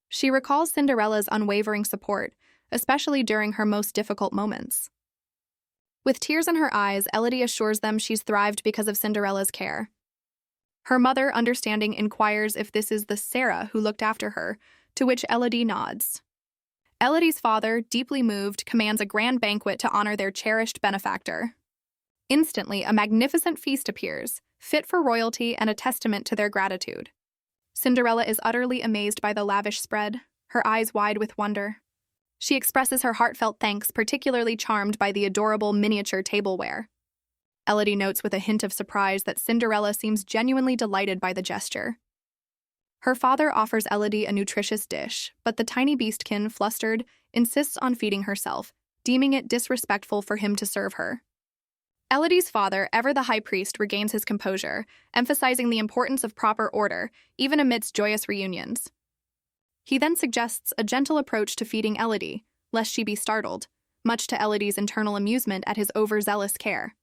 She recalls Cinderella's unwavering support, especially during her most difficult moments. With tears in her eyes, Elodie assures them she's thrived because of Cinderella's care. Her mother, understanding, inquires if this is the Sarah who looked after her, to which Elodie nods. Elodie's father, deeply moved, commands a grand banquet to honor their cherished benefactor. Instantly, a magnificent feast appears, fit for royalty and a testament to their gratitude. Cinderella is utterly amazed by the lavish spread, her eyes wide with wonder. She expresses her heartfelt thanks, particularly charmed by the adorable miniature tableware. Elodie notes with a hint of surprise that Cinderella seems genuinely delighted by the gesture. Her father offers Elodie a nutritious dish, but the tiny beastkin, flustered, insists on feeding herself, deeming it disrespectful for him to serve her. Elodie's father, ever the high priest, regains his composure, emphasizing the importance of proper order, even amidst joyous reunions. He then suggests a gentle approach to feeding Elodie, lest she be startled, much to Elodie's internal amusement at his overzealous care.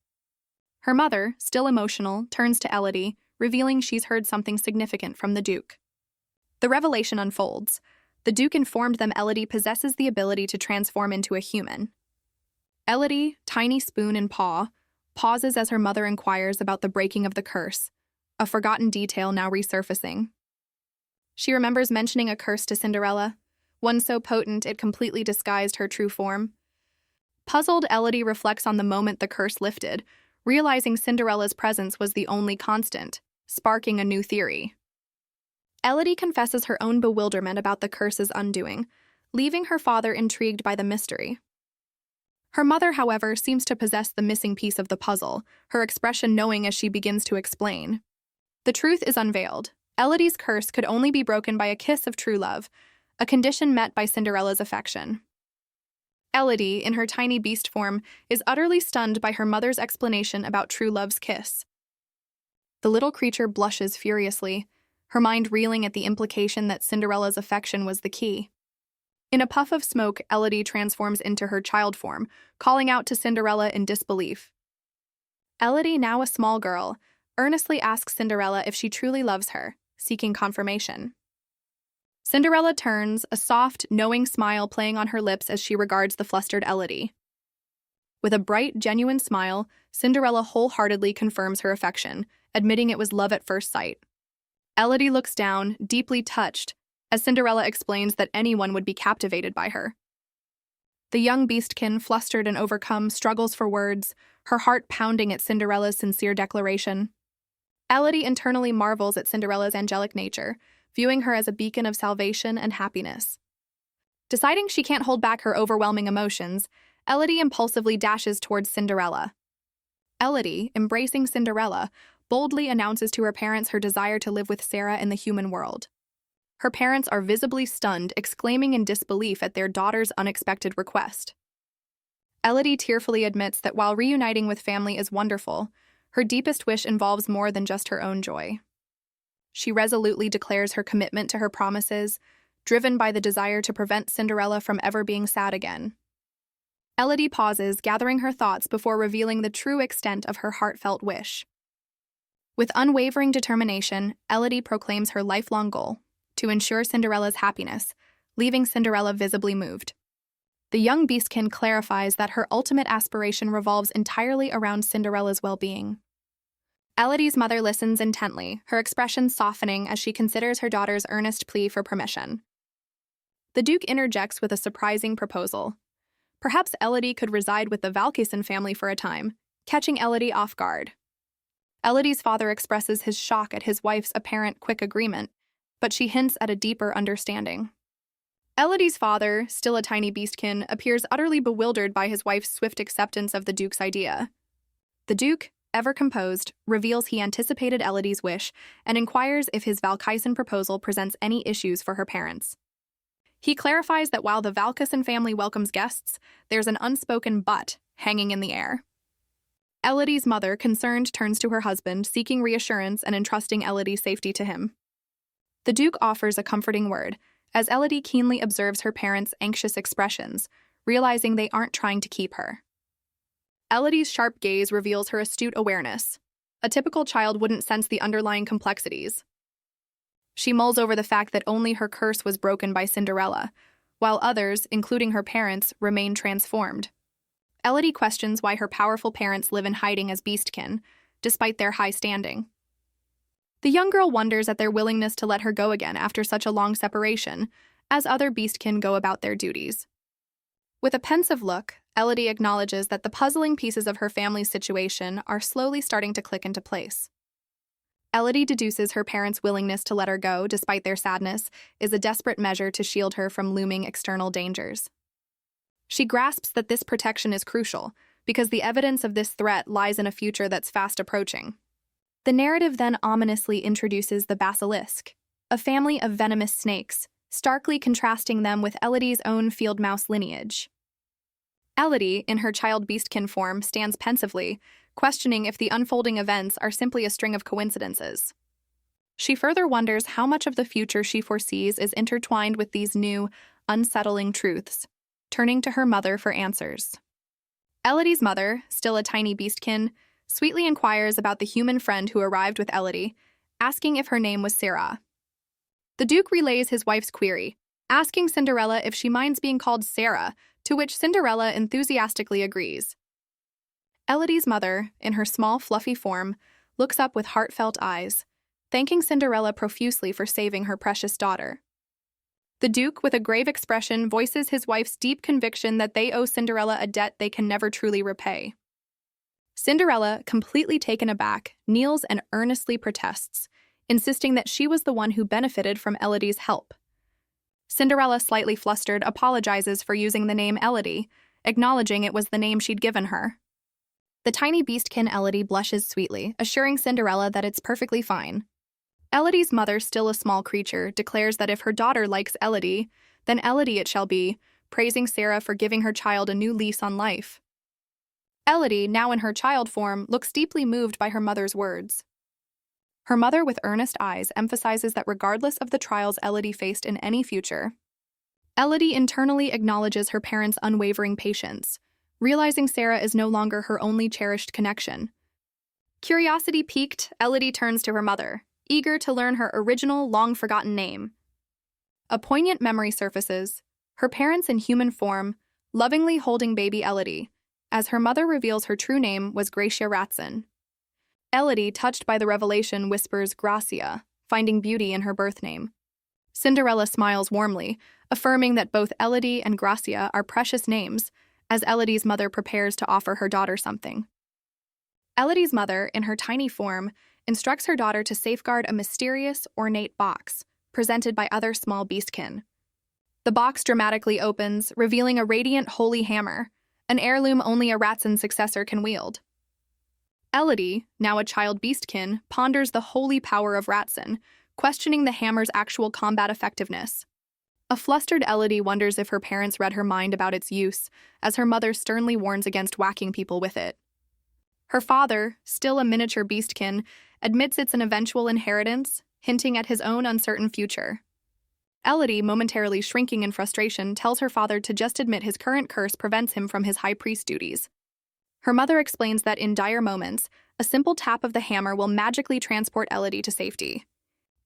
Her mother, still emotional, turns to Elodie, revealing she's heard something significant from the Duke. The revelation unfolds. The Duke informed them Elodie possesses the ability to transform into a human. Elodie, tiny spoon in paw, pauses as her mother inquires about the breaking of the curse, a forgotten detail now resurfacing. She remembers mentioning a curse to Cinderella, one so potent it completely disguised her true form. Puzzled, Elodie reflects on the moment the curse lifted, realizing Cinderella's presence was the only constant, sparking a new theory. Elodie confesses her own bewilderment about the curse's undoing, leaving her father intrigued by the mystery. Her mother, however, seems to possess the missing piece of the puzzle, her expression knowing as she begins to explain. The truth is unveiled. Elodie's curse could only be broken by a kiss of true love, a condition met by Cinderella's affection. Elodie, in her tiny beast form, is utterly stunned by her mother's explanation about true love's kiss. The little creature blushes furiously, her mind reeling at the implication that Cinderella's affection was the key. In a puff of smoke, Elodie transforms into her child form, calling out to Cinderella in disbelief. Elodie, now a small girl, earnestly asks Cinderella if she truly loves her, seeking confirmation. Cinderella turns, a soft, knowing smile playing on her lips as she regards the flustered Elodie. With a bright, genuine smile, Cinderella wholeheartedly confirms her affection, admitting it was love at first sight. Elodie looks down, deeply touched, as Cinderella explains that anyone would be captivated by her. The young beastkin, flustered and overcome, struggles for words, her heart pounding at Cinderella's sincere declaration. Elodie internally marvels at Cinderella's angelic nature, viewing her as a beacon of salvation and happiness. Deciding she can't hold back her overwhelming emotions, Elodie impulsively dashes towards Cinderella. Elodie, embracing Cinderella, boldly announces to her parents her desire to live with Sarah in the human world. Her parents are visibly stunned, exclaiming in disbelief at their daughter's unexpected request. Elodie tearfully admits that while reuniting with family is wonderful, her deepest wish involves more than just her own joy. She resolutely declares her commitment to her promises, driven by the desire to prevent Cinderella from ever being sad again. Elodie pauses, gathering her thoughts before revealing the true extent of her heartfelt wish. With unwavering determination, Elodie proclaims her lifelong goal, to ensure Cinderella's happiness, leaving Cinderella visibly moved. The young beastkin clarifies that her ultimate aspiration revolves entirely around Cinderella's well-being. Elodie's mother listens intently, her expression softening as she considers her daughter's earnest plea for permission. The Duke interjects with a surprising proposal. Perhaps Elodie could reside with the Valkysen family for a time, catching Elodie off guard. Elodie's father expresses his shock at his wife's apparent quick agreement, but she hints at a deeper understanding. Elodie's father, still a tiny beastkin, appears utterly bewildered by his wife's swift acceptance of the Duke's idea. The Duke, ever composed, reveals he anticipated Elodie's wish and inquires if his Valkysen proposal presents any issues for her parents. He clarifies that while the Valkysen family welcomes guests, there's an unspoken but hanging in the air. Elodie's mother, concerned, turns to her husband, seeking reassurance and entrusting Elodie's safety to him. The Duke offers a comforting word, as Elodie keenly observes her parents' anxious expressions, realizing they aren't trying to keep her. Elodie's sharp gaze reveals her astute awareness. A typical child wouldn't sense the underlying complexities. She mulls over the fact that only her curse was broken by Cinderella, while others, including her parents, remain transformed. Elodie questions why her powerful parents live in hiding as beastkin, despite their high standing. The young girl wonders at their willingness to let her go again after such a long separation, as other beastkin go about their duties. With a pensive look, Elodie acknowledges that the puzzling pieces of her family's situation are slowly starting to click into place. Elodie deduces her parents' willingness to let her go, despite their sadness, is a desperate measure to shield her from looming external dangers. She grasps that this protection is crucial, because the evidence of this threat lies in a future that's fast approaching. The narrative then ominously introduces the basilisk, a family of venomous snakes, starkly contrasting them with Elodie's own field mouse lineage. Elodie, in her child beastkin form, stands pensively, questioning if the unfolding events are simply a string of coincidences. She further wonders how much of the future she foresees is intertwined with these new, unsettling truths, turning to her mother for answers. Elodie's mother, still a tiny beastkin, sweetly inquires about the human friend who arrived with Elodie, asking if her name was Sarah. The Duke relays his wife's query, asking Cinderella if she minds being called Sarah, to which Cinderella enthusiastically agrees. Elodie's mother, in her small, fluffy form, looks up with heartfelt eyes, thanking Cinderella profusely for saving her precious daughter. The Duke, with a grave expression, voices his wife's deep conviction that they owe Cinderella a debt they can never truly repay. Cinderella, completely taken aback, kneels and earnestly protests, insisting that she was the one who benefited from Elodie's help. Cinderella, slightly flustered, apologizes for using the name Elodie, acknowledging it was the name she'd given her. The tiny beastkin Elodie blushes sweetly, assuring Cinderella that it's perfectly fine. Elodie's mother, still a small creature, declares that if her daughter likes Elodie, then Elodie it shall be, praising Sarah for giving her child a new lease on life. Elodie, now in her child form, looks deeply moved by her mother's words. Her mother, with earnest eyes, emphasizes that regardless of the trials Elodie faced in any future, Elodie internally acknowledges her parents' unwavering patience, realizing Sarah is no longer her only cherished connection. Curiosity piqued, Elodie turns to her mother, eager to learn her original, long-forgotten name. A poignant memory surfaces, her parents in human form, lovingly holding baby Elodie, as her mother reveals her true name was Gracia Ratson. Elodie, touched by the revelation, whispers Gracia, finding beauty in her birth name. Cinderella smiles warmly, affirming that both Elodie and Gracia are precious names, as Elodie's mother prepares to offer her daughter something. Elodie's mother, in her tiny form, instructs her daughter to safeguard a mysterious, ornate box, presented by other small beastkin. The box dramatically opens, revealing a radiant holy hammer, an heirloom only a Ratson successor can wield. Elodie, now a child beastkin, ponders the holy power of Ratson, questioning the hammer's actual combat effectiveness. A flustered Elodie wonders if her parents read her mind about its use, as her mother sternly warns against whacking people with it. Her father, still a miniature beastkin, admits it's an eventual inheritance, hinting at his own uncertain future. Elodie, momentarily shrinking in frustration, tells her father to just admit his current curse prevents him from his high priest duties. Her mother explains that in dire moments, a simple tap of the hammer will magically transport Elodie to safety.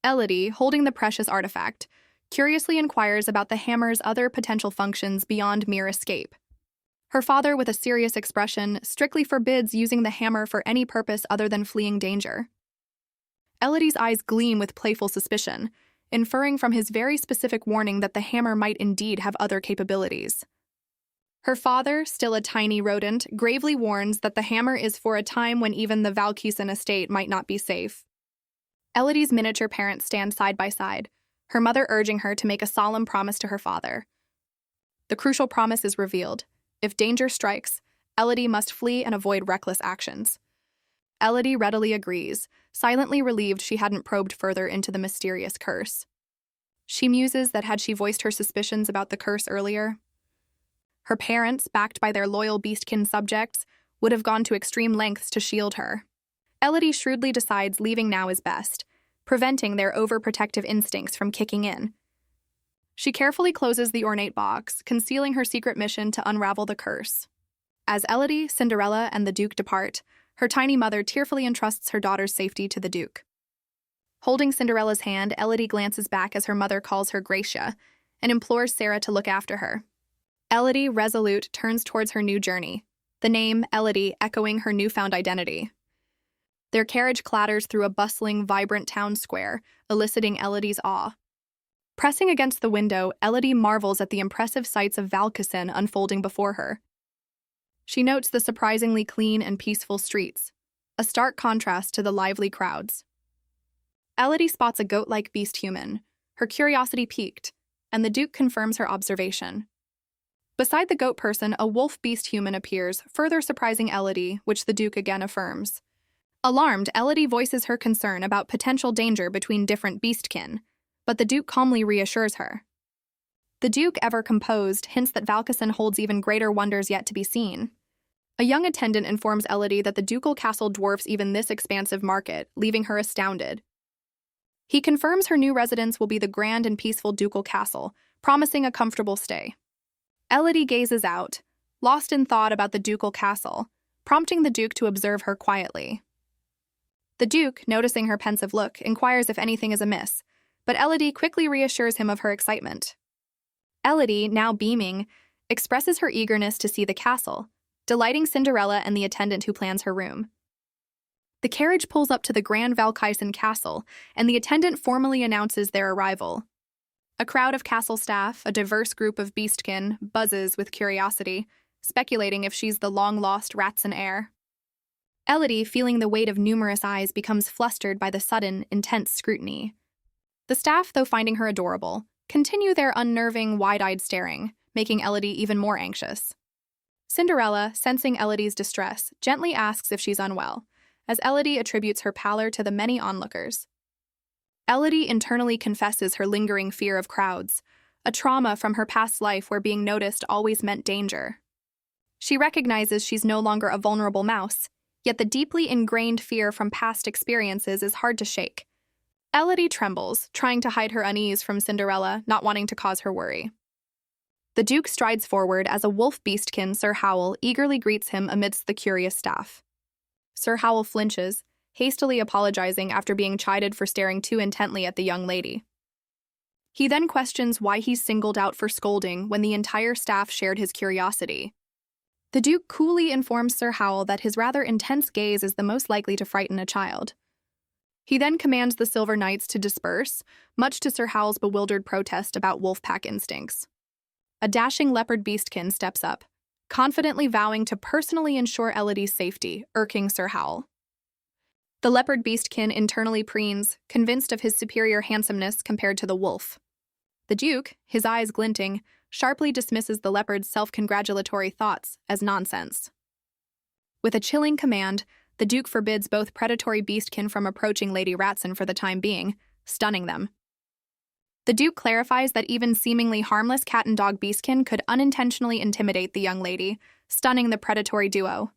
Elodie, holding the precious artifact, curiously inquires about the hammer's other potential functions beyond mere escape. Her father, with a serious expression, strictly forbids using the hammer for any purpose other than fleeing danger. Elodie's eyes gleam with playful suspicion, inferring from his very specific warning that the hammer might indeed have other capabilities. Her father, still a tiny rodent, gravely warns that the hammer is for a time when even the Valkysen estate might not be safe. Elodie's miniature parents stand side by side, her mother urging her to make a solemn promise to her father. The crucial promise is revealed. If danger strikes, Elodie must flee and avoid reckless actions. Elodie readily agrees, silently relieved she hadn't probed further into the mysterious curse. She muses that had she voiced her suspicions about the curse earlier, her parents, backed by their loyal beastkin subjects, would have gone to extreme lengths to shield her. Elodie shrewdly decides leaving now is best, preventing their overprotective instincts from kicking in. She carefully closes the ornate box, concealing her secret mission to unravel the curse. As Elodie, Cinderella, and the Duke depart, her tiny mother tearfully entrusts her daughter's safety to the Duke. Holding Cinderella's hand, Elodie glances back as her mother calls her Gracia and implores Sarah to look after her. Elodie, resolute, turns towards her new journey, the name Elodie echoing her newfound identity. Their carriage clatters through a bustling, vibrant town square, eliciting Elodie's awe. Pressing against the window, Elodie marvels at the impressive sights of Valkysen unfolding before her. She notes the surprisingly clean and peaceful streets, a stark contrast to the lively crowds. Elodie spots a goat-like beast human, her curiosity piqued, and the Duke confirms her observation. Beside the goat person, a wolf beast human appears, further surprising Elodie, which the Duke again affirms. Alarmed, Elodie voices her concern about potential danger between different beastkin, but the Duke calmly reassures her. The Duke, ever composed, hints that Valkysen holds even greater wonders yet to be seen. A young attendant informs Elodie that the ducal castle dwarfs even this expansive market, leaving her astounded. He confirms her new residence will be the grand and peaceful ducal castle, promising a comfortable stay. Elodie gazes out, lost in thought about the ducal castle, prompting the Duke to observe her quietly. The Duke, noticing her pensive look, inquires if anything is amiss, but Elodie quickly reassures him of her excitement. Elodie, now beaming, expresses her eagerness to see the castle, delighting Cinderella and the attendant who plans her room. The carriage pulls up to the Grand Valkysen castle, and the attendant formally announces their arrival. A crowd of castle staff, a diverse group of beastkin, buzzes with curiosity, speculating if she's the long-lost Ratson heir. Elodie, feeling the weight of numerous eyes, becomes flustered by the sudden, intense scrutiny. The staff, though finding her adorable, continue their unnerving, wide-eyed staring, making Elodie even more anxious. Cinderella, sensing Elodie's distress, gently asks if she's unwell, as Elodie attributes her pallor to the many onlookers. Elodie internally confesses her lingering fear of crowds, a trauma from her past life where being noticed always meant danger. She recognizes she's no longer a vulnerable mouse, yet the deeply ingrained fear from past experiences is hard to shake. Elodie trembles, trying to hide her unease from Cinderella, not wanting to cause her worry. The Duke strides forward as a wolf beastkin, Sir Howl, eagerly greets him amidst the curious staff. Sir Howl flinches, hastily apologizing after being chided for staring too intently at the young lady. He then questions why he's singled out for scolding when the entire staff shared his curiosity. The Duke coolly informs Sir Howl that his rather intense gaze is the most likely to frighten a child. He then commands the Silver Knights to disperse, much to Sir Howl's bewildered protest about wolf-pack instincts. A dashing leopard beastkin steps up, confidently vowing to personally ensure Elodie's safety, irking Sir Howl. The leopard beastkin internally preens, convinced of his superior handsomeness compared to the wolf. The Duke, his eyes glinting, sharply dismisses the leopard's self-congratulatory thoughts as nonsense. With a chilling command, the Duke forbids both predatory beastkin from approaching Lady Ratson for the time being, stunning them. The Duke clarifies that even seemingly harmless cat and dog beastkin could unintentionally intimidate the young lady, stunning the predatory duo.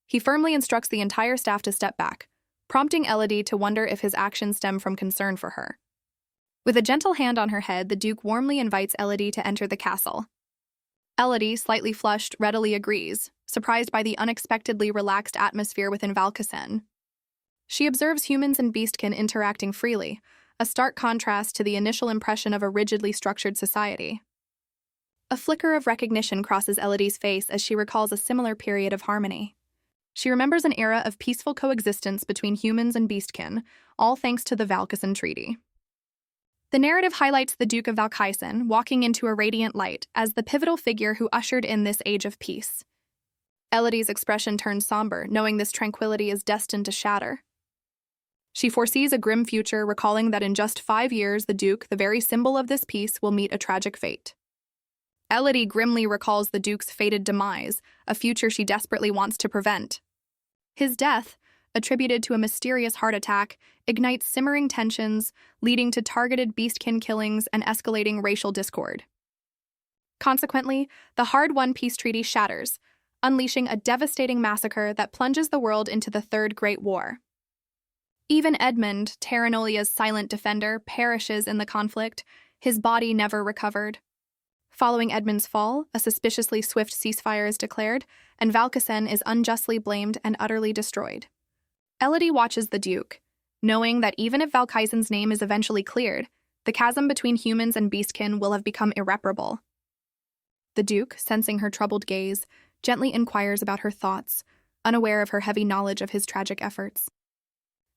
He firmly instructs the entire staff to step back, prompting Elodie to wonder if his actions stem from concern for her. With a gentle hand on her head, the Duke warmly invites Elodie to enter the castle. Elodie, slightly flushed, readily agrees, surprised by the unexpectedly relaxed atmosphere within Valkysen. She observes humans and beastkin interacting freely, a stark contrast to the initial impression of a rigidly structured society. A flicker of recognition crosses Elodie's face as she recalls a similar period of harmony. She remembers an era of peaceful coexistence between humans and beastkin, all thanks to the Valkysen Treaty. The narrative highlights the Duke of Valkysen walking into a radiant light as the pivotal figure who ushered in this age of peace. Elodie's expression turns somber, knowing this tranquility is destined to shatter. She foresees a grim future, recalling that in just 5 years, the Duke, the very symbol of this peace, will meet a tragic fate. Elodie grimly recalls the Duke's fated demise, a future she desperately wants to prevent. His death, attributed to a mysterious heart attack, ignites simmering tensions, leading to targeted beastkin killings and escalating racial discord. Consequently, the hard-won peace treaty shatters, unleashing a devastating massacre that plunges the world into the Third Great War. Even Edmund, Terranolia's silent defender, perishes in the conflict, his body never recovered. Following Edmund's fall, a suspiciously swift ceasefire is declared, and Valkysen is unjustly blamed and utterly destroyed. Elodie watches the Duke, knowing that even if Valkysen's name is eventually cleared, the chasm between humans and beastkin will have become irreparable. The Duke, sensing her troubled gaze, gently inquires about her thoughts, unaware of her heavy knowledge of his tragic efforts.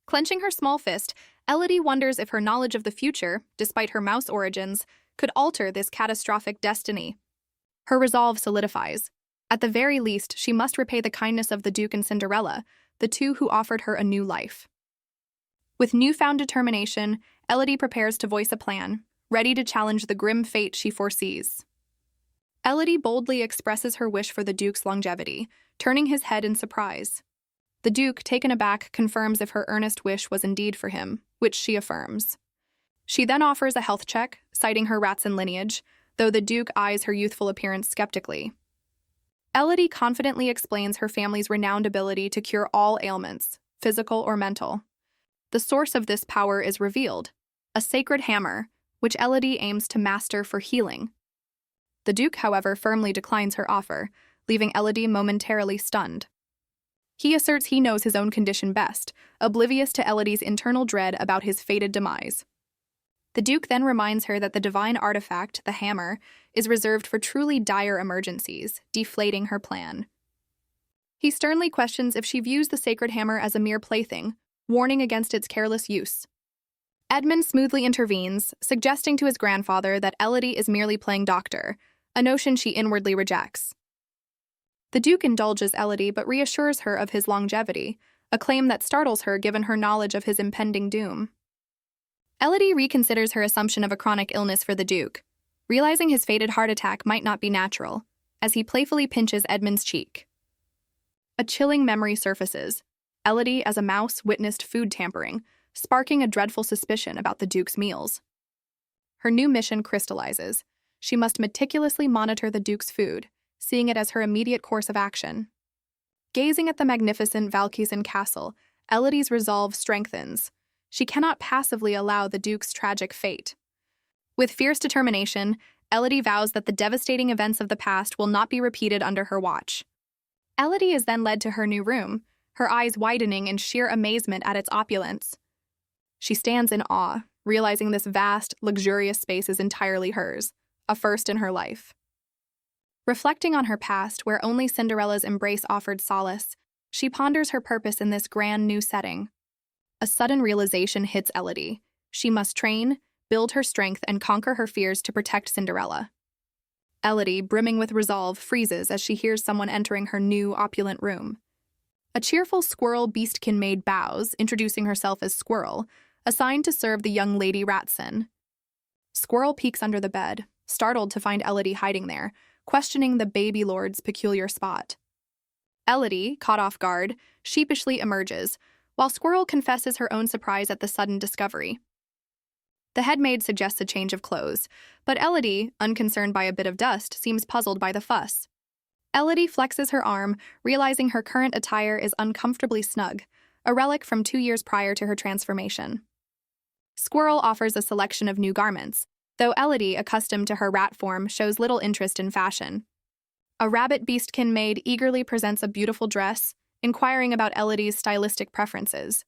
Clenching her small fist, Elodie wonders if her knowledge of the future, despite her mouse origins, could alter this catastrophic destiny. Her resolve solidifies. At the very least, she must repay the kindness of the Duke and Cinderella, the two who offered her a new life. With newfound determination, Elodie prepares to voice a plan, ready to challenge the grim fate she foresees. Elodie boldly expresses her wish for the Duke's longevity, turning his head in surprise. The Duke, taken aback, confirms if her earnest wish was indeed for him, which she affirms. She then offers a health check, citing her Ratson lineage, though the Duke eyes her youthful appearance skeptically. Elodie confidently explains her family's renowned ability to cure all ailments, physical or mental. The source of this power is revealed, a sacred hammer, which Elodie aims to master for healing. The Duke, however, firmly declines her offer, leaving Elodie momentarily stunned. He asserts he knows his own condition best, oblivious to Elodie's internal dread about his fated demise. The Duke then reminds her that the divine artifact, the hammer, is reserved for truly dire emergencies, deflating her plan. He sternly questions if she views the sacred hammer as a mere plaything, warning against its careless use. Edmund smoothly intervenes, suggesting to his grandfather that Elodie is merely playing doctor, a notion she inwardly rejects. The Duke indulges Elodie but reassures her of his longevity, a claim that startles her given her knowledge of his impending doom. Elodie reconsiders her assumption of a chronic illness for the Duke, realizing his fated heart attack might not be natural, as he playfully pinches Edmund's cheek. A chilling memory surfaces. Elodie, as a mouse, witnessed food tampering, sparking a dreadful suspicion about the Duke's meals. Her new mission crystallizes. She must meticulously monitor the Duke's food, seeing it as her immediate course of action. Gazing at the magnificent Valkysen castle, Elodie's resolve strengthens. She cannot passively allow the Duke's tragic fate. With fierce determination, Elodie vows that the devastating events of the past will not be repeated under her watch. Elodie is then led to her new room, her eyes widening in sheer amazement at its opulence. She stands in awe, realizing this vast, luxurious space is entirely hers, a first in her life. Reflecting on her past, where only Cinderella's embrace offered solace, she ponders her purpose in this grand new setting. A sudden realization hits Elodie. She must train, build her strength, and conquer her fears to protect Cinderella. Elodie, brimming with resolve, freezes as she hears someone entering her new, opulent room. A cheerful squirrel beastkin maid bows, introducing herself as Squirrel, assigned to serve the young lady Ratson. Squirrel peeks under the bed, startled to find Elodie hiding there, questioning the baby lord's peculiar spot. Elodie, caught off guard, sheepishly emerges, while Squirrel confesses her own surprise at the sudden discovery. The head maid suggests a change of clothes, but Elodie, unconcerned by a bit of dust, seems puzzled by the fuss. Elodie flexes her arm, realizing her current attire is uncomfortably snug, a relic from 2 years prior to her transformation. Squirrel offers a selection of new garments, though Elodie, accustomed to her rat form, shows little interest in fashion. A rabbit beastkin maid eagerly presents a beautiful dress, inquiring about Elodie's stylistic preferences.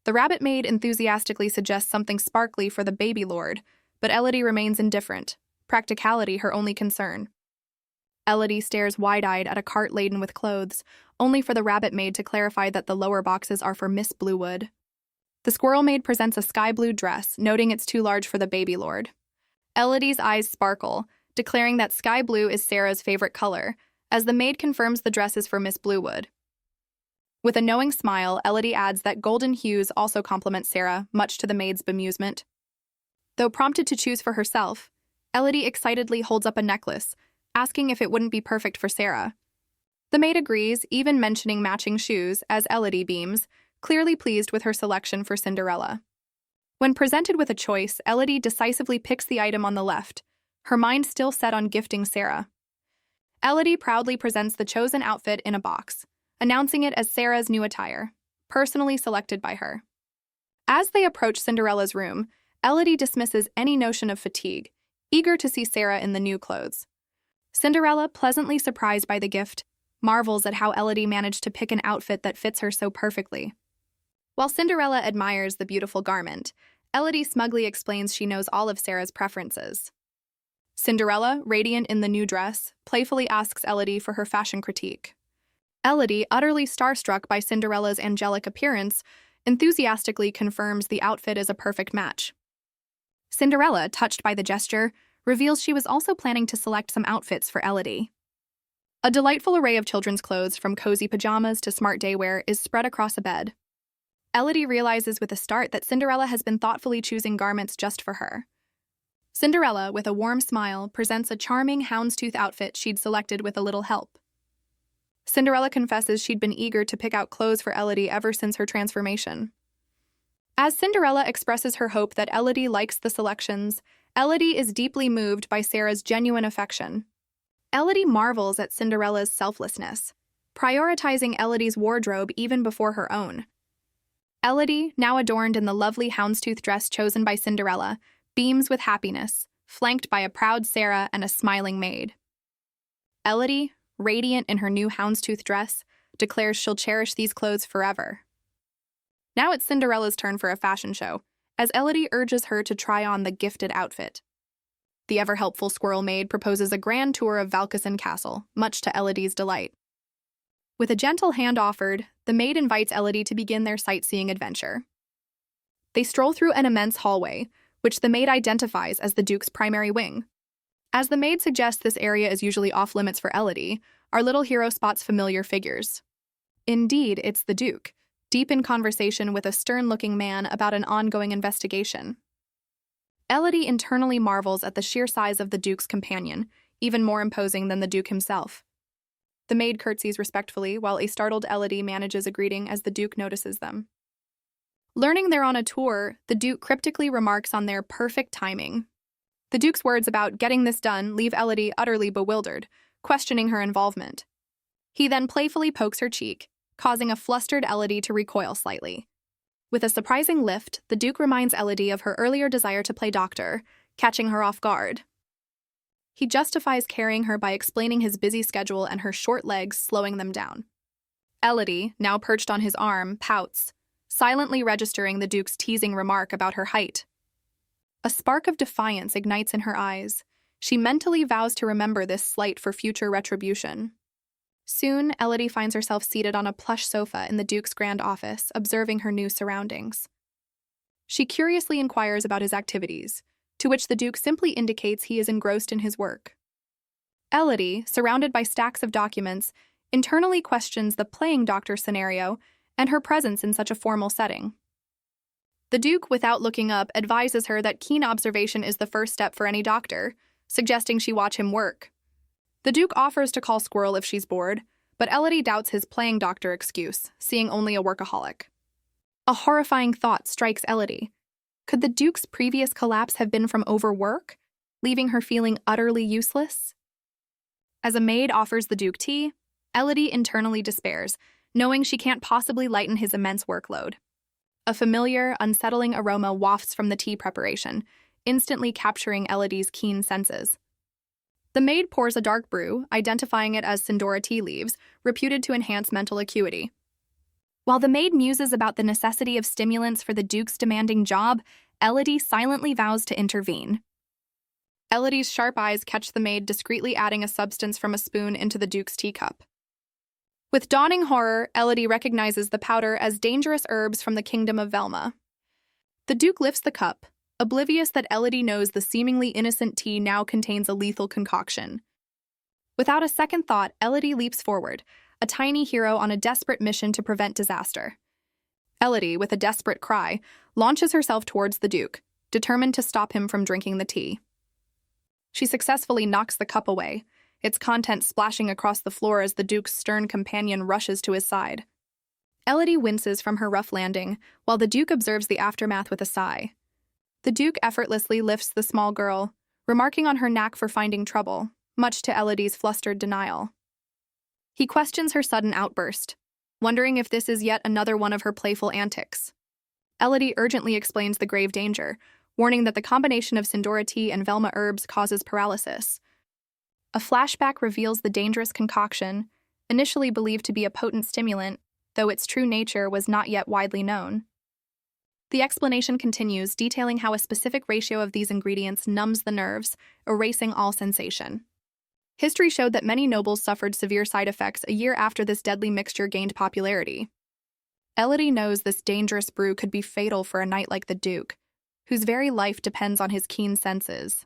The rabbit maid enthusiastically suggests something sparkly for the baby lord, but Elodie remains indifferent, practicality her only concern. Elodie stares wide-eyed at a cart laden with clothes, only for the rabbit maid to clarify that the lower boxes are for Miss Bluewood. The squirrel maid presents a sky blue dress, noting it's too large for the baby lord. Elodie's eyes sparkle, declaring that sky blue is Sarah's favorite color, as the maid confirms the dress is for Miss Bluewood. With a knowing smile, Elodie adds that golden hues also complement Sarah, much to the maid's bemusement. Though prompted to choose for herself, Elodie excitedly holds up a necklace, asking if it wouldn't be perfect for Sarah. The maid agrees, even mentioning matching shoes, as Elodie beams, clearly pleased with her selection for Cinderella. When presented with a choice, Elodie decisively picks the item on the left, her mind still set on gifting Sarah. Elodie proudly presents the chosen outfit in a box, announcing it as Sarah's new attire, personally selected by her. As they approach Cinderella's room, Elodie dismisses any notion of fatigue, eager to see Sarah in the new clothes. Cinderella, pleasantly surprised by the gift, marvels at how Elodie managed to pick an outfit that fits her so perfectly. While Cinderella admires the beautiful garment, Elodie smugly explains she knows all of Sarah's preferences. Cinderella, radiant in the new dress, playfully asks Elodie for her fashion critique. Elodie, utterly starstruck by Cinderella's angelic appearance, enthusiastically confirms the outfit is a perfect match. Cinderella, touched by the gesture, reveals she was also planning to select some outfits for Elodie. A delightful array of children's clothes, from cozy pajamas to smart daywear, is spread across a bed. Elodie realizes with a start that Cinderella has been thoughtfully choosing garments just for her. Cinderella, with a warm smile, presents a charming houndstooth outfit she'd selected with a little help. Cinderella confesses she'd been eager to pick out clothes for Elodie ever since her transformation. As Cinderella expresses her hope that Elodie likes the selections, Elodie is deeply moved by Sarah's genuine affection. Elodie marvels at Cinderella's selflessness, prioritizing Elodie's wardrobe even before her own. Elodie, now adorned in the lovely houndstooth dress chosen by Cinderella, beams with happiness, flanked by a proud Sarah and a smiling maid. Elodie, radiant in her new houndstooth dress, declares she'll cherish these clothes forever. Now it's Cinderella's turn for a fashion show, as Elodie urges her to try on the gifted outfit. The ever-helpful squirrel maid proposes a grand tour of Valkysen castle, much to Elodie's delight. With a gentle hand offered, the maid invites Elodie to begin their sightseeing adventure. They stroll through an immense hallway, which the maid identifies as the Duke's primary wing. As the maid suggests this area is usually off-limits for Elodie, our little hero spots familiar figures. Indeed, it's the Duke, deep in conversation with a stern-looking man about an ongoing investigation. Elodie internally marvels at the sheer size of the Duke's companion, even more imposing than the Duke himself. The maid curtsies respectfully, while a startled Elodie manages a greeting as the Duke notices them. Learning they're on a tour, the Duke cryptically remarks on their perfect timing. The Duke's words about getting this done leave Elodie utterly bewildered, questioning her involvement. He then playfully pokes her cheek, causing a flustered Elodie to recoil slightly. With a surprising lift, the Duke reminds Elodie of her earlier desire to play doctor, catching her off guard. He justifies carrying her by explaining his busy schedule and her short legs slowing them down. Elodie, now perched on his arm, pouts, silently registering the Duke's teasing remark about her height. A spark of defiance ignites in her eyes. She mentally vows to remember this slight for future retribution. Soon, Elodie finds herself seated on a plush sofa in the Duke's grand office, observing her new surroundings. She curiously inquires about his activities, to which the Duke simply indicates he is engrossed in his work. Elodie, surrounded by stacks of documents, internally questions the playing doctor scenario and her presence in such a formal setting. The Duke, without looking up, advises her that keen observation is the first step for any doctor, suggesting she watch him work. The Duke offers to call Squirrel if she's bored, but Elodie doubts his playing doctor excuse, seeing only a workaholic. A horrifying thought strikes Elodie. Could the Duke's previous collapse have been from overwork, leaving her feeling utterly useless? As a maid offers the Duke tea, Elodie internally despairs, knowing she can't possibly lighten his immense workload. A familiar, unsettling aroma wafts from the tea preparation, instantly capturing Elodie's keen senses. The maid pours a dark brew, identifying it as Sindora tea leaves, reputed to enhance mental acuity. While the maid muses about the necessity of stimulants for the Duke's demanding job, Elodie silently vows to intervene. Elodie's sharp eyes catch the maid discreetly adding a substance from a spoon into the Duke's teacup. With dawning horror, Elodie recognizes the powder as dangerous herbs from the kingdom of Velma. The Duke lifts the cup, oblivious that Elodie knows the seemingly innocent tea now contains a lethal concoction. Without a second thought, Elodie leaps forward, a tiny hero on a desperate mission to prevent disaster. Elodie, with a desperate cry, launches herself towards the Duke, determined to stop him from drinking the tea. She successfully knocks the cup away, its contents splashing across the floor as the Duke's stern companion rushes to his side. Elodie winces from her rough landing, while the Duke observes the aftermath with a sigh. The Duke effortlessly lifts the small girl, remarking on her knack for finding trouble, much to Elodie's flustered denial. He questions her sudden outburst, wondering if this is yet another one of her playful antics. Elodie urgently explains the grave danger, warning that the combination of Cinderella tea and Velma herbs causes paralysis. A flashback reveals the dangerous concoction, initially believed to be a potent stimulant, though its true nature was not yet widely known. The explanation continues, detailing how a specific ratio of these ingredients numbs the nerves, erasing all sensation. History showed that many nobles suffered severe side effects a year after this deadly mixture gained popularity. Elodie knows this dangerous brew could be fatal for a knight like the Duke, whose very life depends on his keen senses.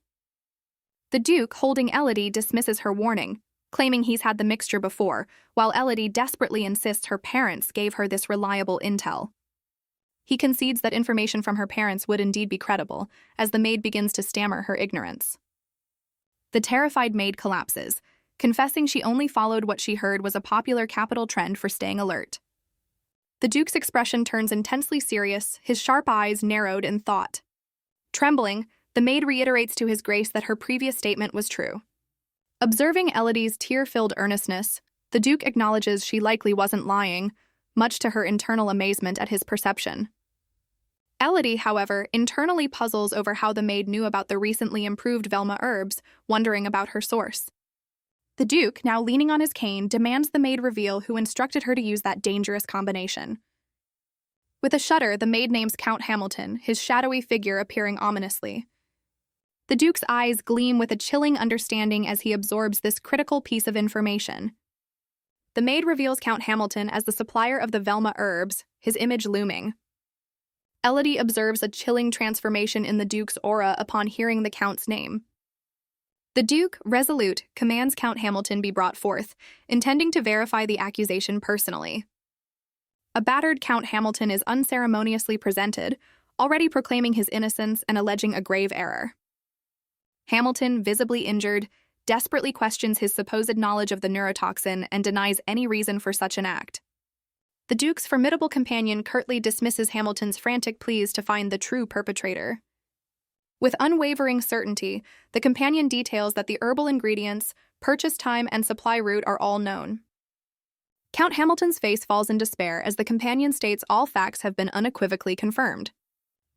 The Duke, holding Elodie, dismisses her warning, claiming he's had the mixture before, while Elodie desperately insists her parents gave her this reliable intel. He concedes that information from her parents would indeed be credible, as the maid begins to stammer her ignorance. The terrified maid collapses, confessing she only followed what she heard was a popular capital trend for staying alert. The Duke's expression turns intensely serious, his sharp eyes narrowed in thought. Trembling, the maid reiterates to his grace that her previous statement was true. Observing Elodie's tear-filled earnestness, the Duke acknowledges she likely wasn't lying, much to her internal amazement at his perception. Elodie, however, internally puzzles over how the maid knew about the recently improved Velma herbs, wondering about her source. The Duke, now leaning on his cane, demands the maid reveal who instructed her to use that dangerous combination. With a shudder, the maid names Count Hamilton, his shadowy figure appearing ominously. The Duke's eyes gleam with a chilling understanding as he absorbs this critical piece of information. The maid reveals Count Hamilton as the supplier of the Velma herbs, his image looming. Elodie observes a chilling transformation in the Duke's aura upon hearing the Count's name. The Duke, resolute, commands Count Hamilton be brought forth, intending to verify the accusation personally. A battered Count Hamilton is unceremoniously presented, already proclaiming his innocence and alleging a grave error. Hamilton, visibly injured, desperately questions his supposed knowledge of the neurotoxin and denies any reason for such an act. The Duke's formidable companion curtly dismisses Hamilton's frantic pleas to find the true perpetrator. With unwavering certainty, the companion details that the herbal ingredients, purchase time, and supply route are all known. Count Hamilton's face falls in despair as the companion states all facts have been unequivocally confirmed.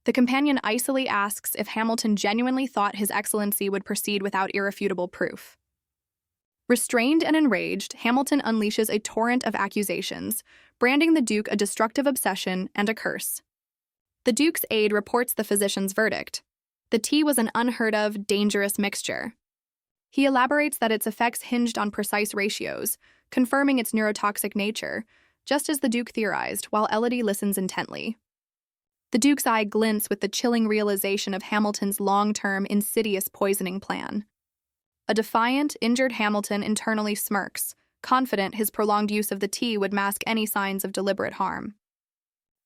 The companion icily asks if Hamilton genuinely thought His Excellency would proceed without irrefutable proof. Restrained and enraged, Hamilton unleashes a torrent of accusations, branding the Duke a destructive obsession and a curse. The Duke's aide reports the physician's verdict. The tea was an unheard-of, dangerous mixture. He elaborates that its effects hinged on precise ratios, confirming its neurotoxic nature, just as the Duke theorized, while Elodie listens intently. The Duke's eye glints with the chilling realization of Hamilton's long-term, insidious poisoning plan. A defiant, injured Hamilton internally smirks, confident his prolonged use of the tea would mask any signs of deliberate harm.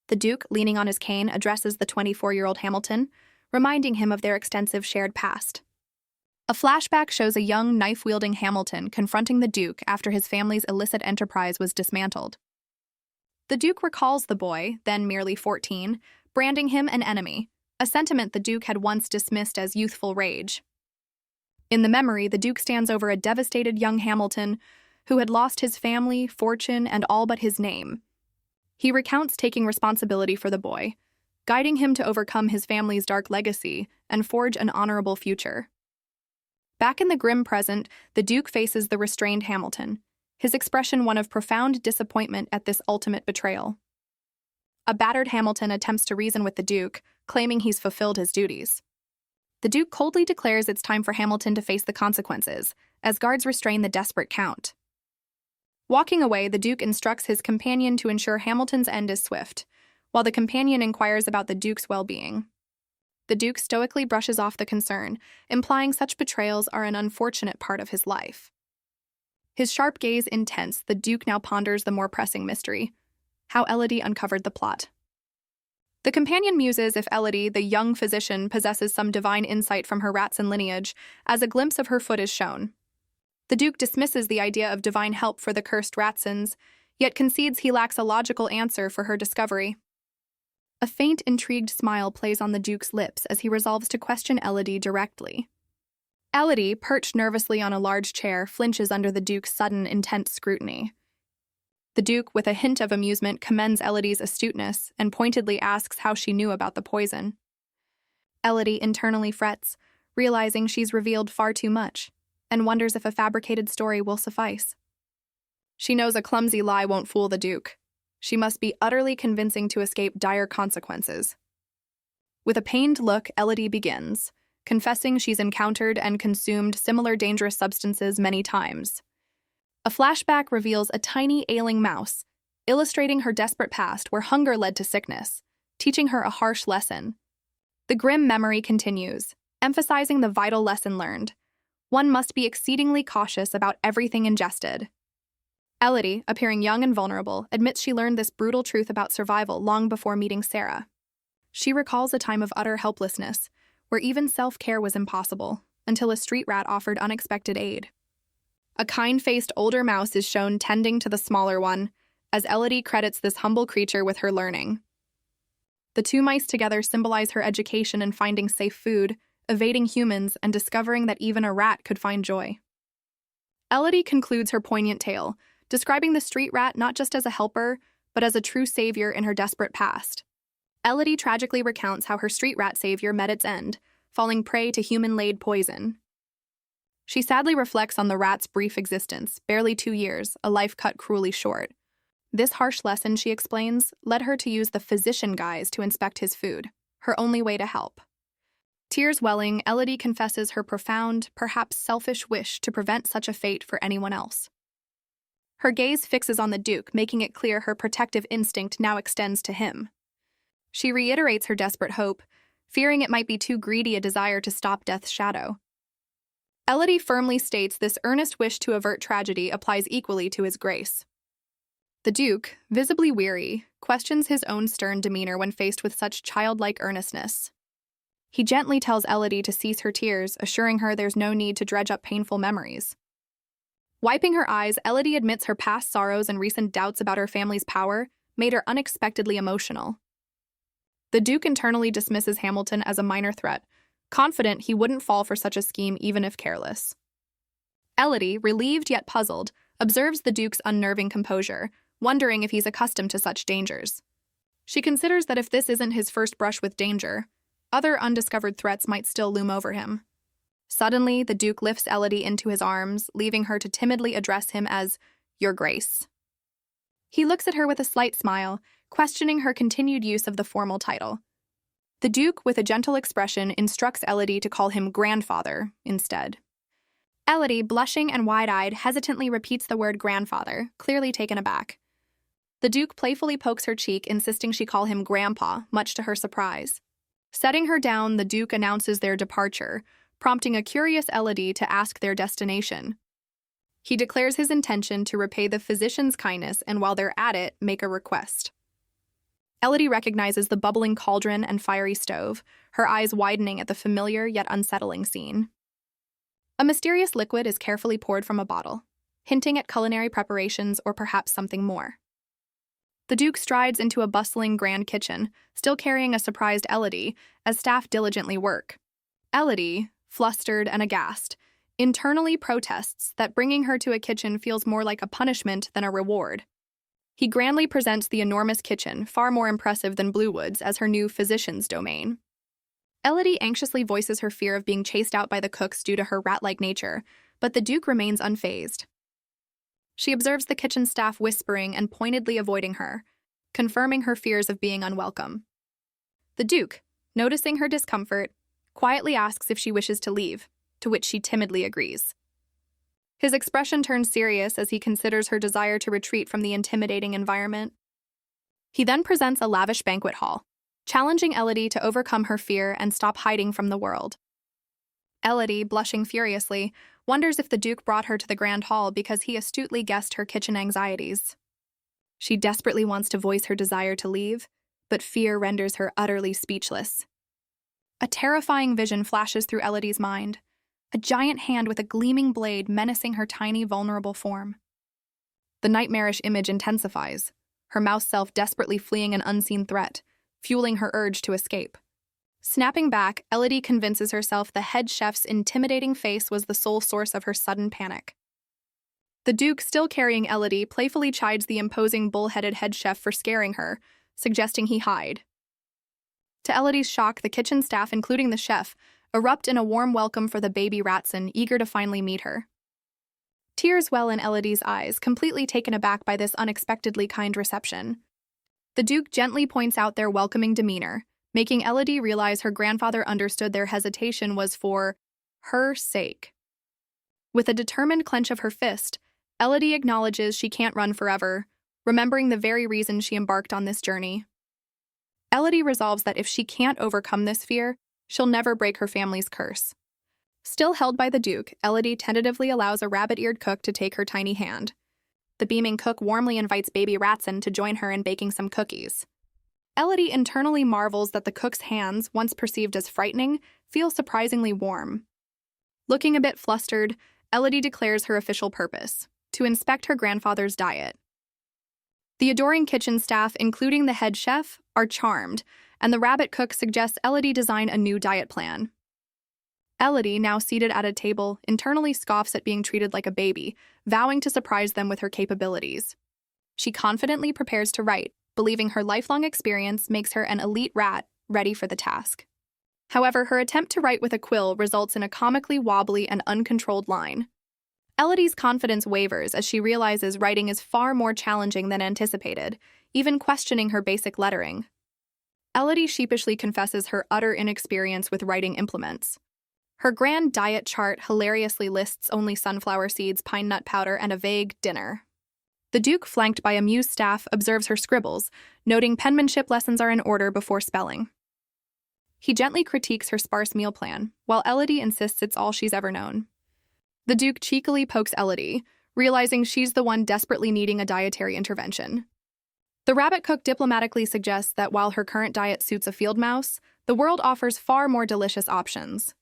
The Duke, leaning on his cane, addresses the 24-year-old Hamilton, reminding him of their extensive shared past. A flashback shows a young, knife-wielding Hamilton confronting the Duke after his family's illicit enterprise was dismantled. The Duke recalls the boy, then merely 14, branding him an enemy, a sentiment the Duke had once dismissed as youthful rage. In the memory, the Duke stands over a devastated young Hamilton who had lost his family, fortune, and all but his name. He recounts taking responsibility for the boy, guiding him to overcome his family's dark legacy and forge an honorable future. Back in the grim present, the Duke faces the restrained Hamilton, his expression one of profound disappointment at this ultimate betrayal. A battered Hamilton attempts to reason with the Duke, claiming he's fulfilled his duties. The Duke coldly declares it's time for Hamilton to face the consequences, as guards restrain the desperate Count. Walking away, the Duke instructs his companion to ensure Hamilton's end is swift, while the companion inquires about the Duke's well-being. The Duke stoically brushes off the concern, implying such betrayals are an unfortunate part of his life. His sharp gaze intense, the Duke now ponders the more pressing mystery: how Elodie uncovered the plot. The companion muses if Elodie, the young physician, possesses some divine insight from her Ratson lineage, as a glimpse of her foot is shown. The Duke dismisses the idea of divine help for the cursed Ratsons, yet concedes he lacks a logical answer for her discovery. A faint, intrigued smile plays on the Duke's lips as he resolves to question Elodie directly. Elodie, perched nervously on a large chair, flinches under the Duke's sudden, intense scrutiny. The Duke, with a hint of amusement, commends Elodie's astuteness and pointedly asks how she knew about the poison. Elodie internally frets, realizing she's revealed far too much, and wonders if a fabricated story will suffice. She knows a clumsy lie won't fool the Duke. She must be utterly convincing to escape dire consequences. With a pained look, Elodie begins, confessing she's encountered and consumed similar dangerous substances many times. A flashback reveals a tiny ailing mouse, illustrating her desperate past where hunger led to sickness, teaching her a harsh lesson. The grim memory continues, emphasizing the vital lesson learned. One must be exceedingly cautious about everything ingested. Elodie, appearing young and vulnerable, admits she learned this brutal truth about survival long before meeting Sarah. She recalls a time of utter helplessness, where even self-care was impossible, until a street rat offered unexpected aid. A kind-faced older mouse is shown tending to the smaller one, as Elodie credits this humble creature with her learning. The two mice together symbolize her education in finding safe food, evading humans, and discovering that even a rat could find joy. Elodie concludes her poignant tale, describing the street rat not just as a helper, but as a true savior in her desperate past. Elodie tragically recounts how her street rat savior met its end, falling prey to human-laid poison. She sadly reflects on the rat's brief existence, barely 2 years, a life cut cruelly short. This harsh lesson, she explains, led her to use the physician guise to inspect his food, her only way to help. Tears welling, Elodie confesses her profound, perhaps selfish wish to prevent such a fate for anyone else. Her gaze fixes on the Duke, making it clear her protective instinct now extends to him. She reiterates her desperate hope, fearing it might be too greedy a desire to stop death's shadow. Elodie firmly states this earnest wish to avert tragedy applies equally to his grace. The Duke, visibly weary, questions his own stern demeanor when faced with such childlike earnestness. He gently tells Elodie to cease her tears, assuring her there's no need to dredge up painful memories. Wiping her eyes, Elodie admits her past sorrows and recent doubts about her family's power made her unexpectedly emotional. The Duke internally dismisses Hamilton as a minor threat, confident he wouldn't fall for such a scheme even if careless. Elodie, relieved yet puzzled, observes the Duke's unnerving composure, wondering if he's accustomed to such dangers. She considers that if this isn't his first brush with danger, other undiscovered threats might still loom over him. Suddenly, the Duke lifts Elodie into his arms, leaving her to timidly address him as Your Grace. He looks at her with a slight smile, questioning her continued use of the formal title. The Duke, with a gentle expression, instructs Elodie to call him grandfather instead. Elodie, blushing and wide-eyed, hesitantly repeats the word grandfather, clearly taken aback. The Duke playfully pokes her cheek, insisting she call him grandpa, much to her surprise. Setting her down, the Duke announces their departure, prompting a curious Elodie to ask their destination. He declares his intention to repay the physician's kindness and, while they're at it, make a request. Elodie recognizes the bubbling cauldron and fiery stove, her eyes widening at the familiar yet unsettling scene. A mysterious liquid is carefully poured from a bottle, hinting at culinary preparations or perhaps something more. The Duke strides into a bustling grand kitchen, still carrying a surprised Elodie, as staff diligently work. Elodie, flustered and aghast, internally protests that bringing her to a kitchen feels more like a punishment than a reward. He grandly presents the enormous kitchen, far more impressive than Bluewood's, as her new physician's domain. Elodie anxiously voices her fear of being chased out by the cooks due to her rat-like nature, but the Duke remains unfazed. She observes the kitchen staff whispering and pointedly avoiding her, confirming her fears of being unwelcome. The Duke, noticing her discomfort, quietly asks if she wishes to leave, to which she timidly agrees. His expression turns serious as he considers her desire to retreat from the intimidating environment. He then presents a lavish banquet hall, challenging Elodie to overcome her fear and stop hiding from the world. Elodie, blushing furiously, wonders if the Duke brought her to the grand hall because he astutely guessed her kitchen anxieties. She desperately wants to voice her desire to leave, but fear renders her utterly speechless. A terrifying vision flashes through Elodie's mind, a giant hand with a gleaming blade menacing her tiny, vulnerable form. The nightmarish image intensifies, her mouse self desperately fleeing an unseen threat, fueling her urge to escape. Snapping back, Elodie convinces herself the head chef's intimidating face was the sole source of her sudden panic. The Duke, still carrying Elodie, playfully chides the imposing bull-headed head chef for scaring her, suggesting he hide. To Elodie's shock, the kitchen staff, including the chef, erupt in a warm welcome for the baby Ratson, eager to finally meet her. Tears well in Elodie's eyes, completely taken aback by this unexpectedly kind reception. The Duke gently points out their welcoming demeanor, making Elodie realize her grandfather understood their hesitation was for her sake. With a determined clench of her fist, Elodie acknowledges she can't run forever, remembering the very reason she embarked on this journey. Elodie resolves that if she can't overcome this fear, she'll never break her family's curse. Still held by the Duke, Elodie tentatively allows a rabbit-eared cook to take her tiny hand. The beaming cook warmly invites baby Ratson to join her in baking some cookies. Elodie internally marvels that the cook's hands, once perceived as frightening, feel surprisingly warm. Looking a bit flustered, Elodie declares her official purpose: to inspect her grandfather's diet. The adoring kitchen staff, including the head chef, are charmed, and the rabbit cook suggests Elodie design a new diet plan. Elodie, now seated at a table, internally scoffs at being treated like a baby, vowing to surprise them with her capabilities. She confidently prepares to write, believing her lifelong experience makes her an elite rat ready for the task. However, her attempt to write with a quill results in a comically wobbly and uncontrolled line. Elodie's confidence wavers as she realizes writing is far more challenging than anticipated, even questioning her basic lettering. Elodie sheepishly confesses her utter inexperience with writing implements. Her grand diet chart hilariously lists only sunflower seeds, pine nut powder, and a vague dinner. The Duke, flanked by amused staff, observes her scribbles, noting penmanship lessons are in order before spelling. He gently critiques her sparse meal plan, while Elodie insists it's all she's ever known. The Duke cheekily pokes Elodie, realizing she's the one desperately needing a dietary intervention. The rabbit cook diplomatically suggests that while her current diet suits a field mouse, the world offers far more delicious options.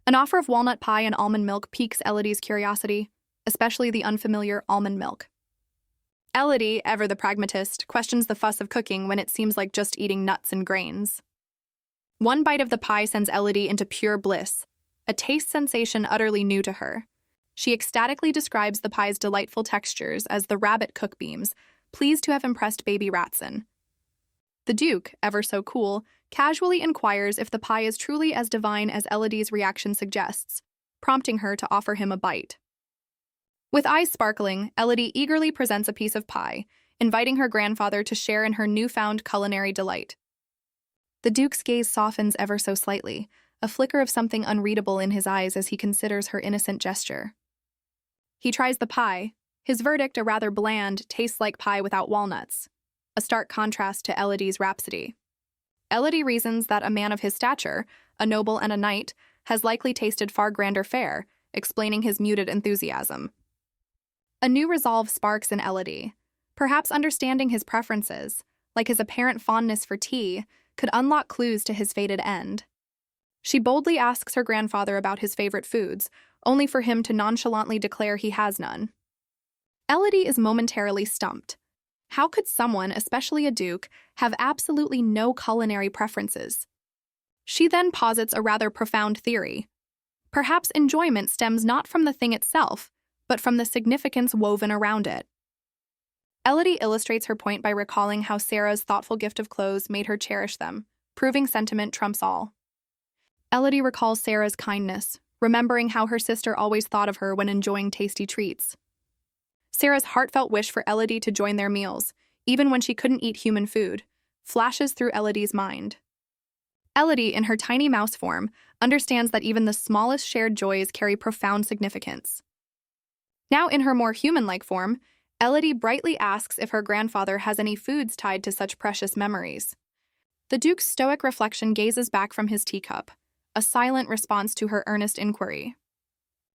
An offer of walnut pie and almond milk piques Elodie's curiosity, especially the unfamiliar almond milk. Elodie, ever the pragmatist, questions the fuss of cooking when it seems like just eating nuts and grains. One bite of the pie sends Elodie into pure bliss, a taste sensation utterly new to her. She ecstatically describes the pie's delightful textures as the rabbit cook beams, pleased to have impressed baby Ratson. The Duke, ever so cool, casually inquires if the pie is truly as divine as Elodie's reaction suggests, prompting her to offer him a bite. With eyes sparkling, Elodie eagerly presents a piece of pie, inviting her grandfather to share in her newfound culinary delight. The Duke's gaze softens ever so slightly, a flicker of something unreadable in his eyes as he considers her innocent gesture. He tries the pie. His verdict, a rather bland, tastes-like pie without walnuts, a stark contrast to Elodie's rhapsody. Elodie reasons that a man of his stature, a noble and a knight, has likely tasted far grander fare, explaining his muted enthusiasm. A new resolve sparks in Elodie. Perhaps understanding his preferences, like his apparent fondness for tea, could unlock clues to his fated end. She boldly asks her grandfather about his favorite foods, only for him to nonchalantly declare he has none. Elodie is momentarily stumped. How could someone, especially a duke, have absolutely no culinary preferences? She then posits a rather profound theory. Perhaps enjoyment stems not from the thing itself, but from the significance woven around it. Elodie illustrates her point by recalling how Sarah's thoughtful gift of clothes made her cherish them, proving sentiment trumps all. Elodie recalls Sarah's kindness, remembering how her sister always thought of her when enjoying tasty treats. Sarah's heartfelt wish for Elodie to join their meals, even when she couldn't eat human food, flashes through Elodie's mind. Elodie, in her tiny mouse form, understands that even the smallest shared joys carry profound significance. Now in her more human-like form, Elodie brightly asks if her grandfather has any foods tied to such precious memories. The Duke's stoic reflection gazes back from his teacup, a silent response to her earnest inquiry.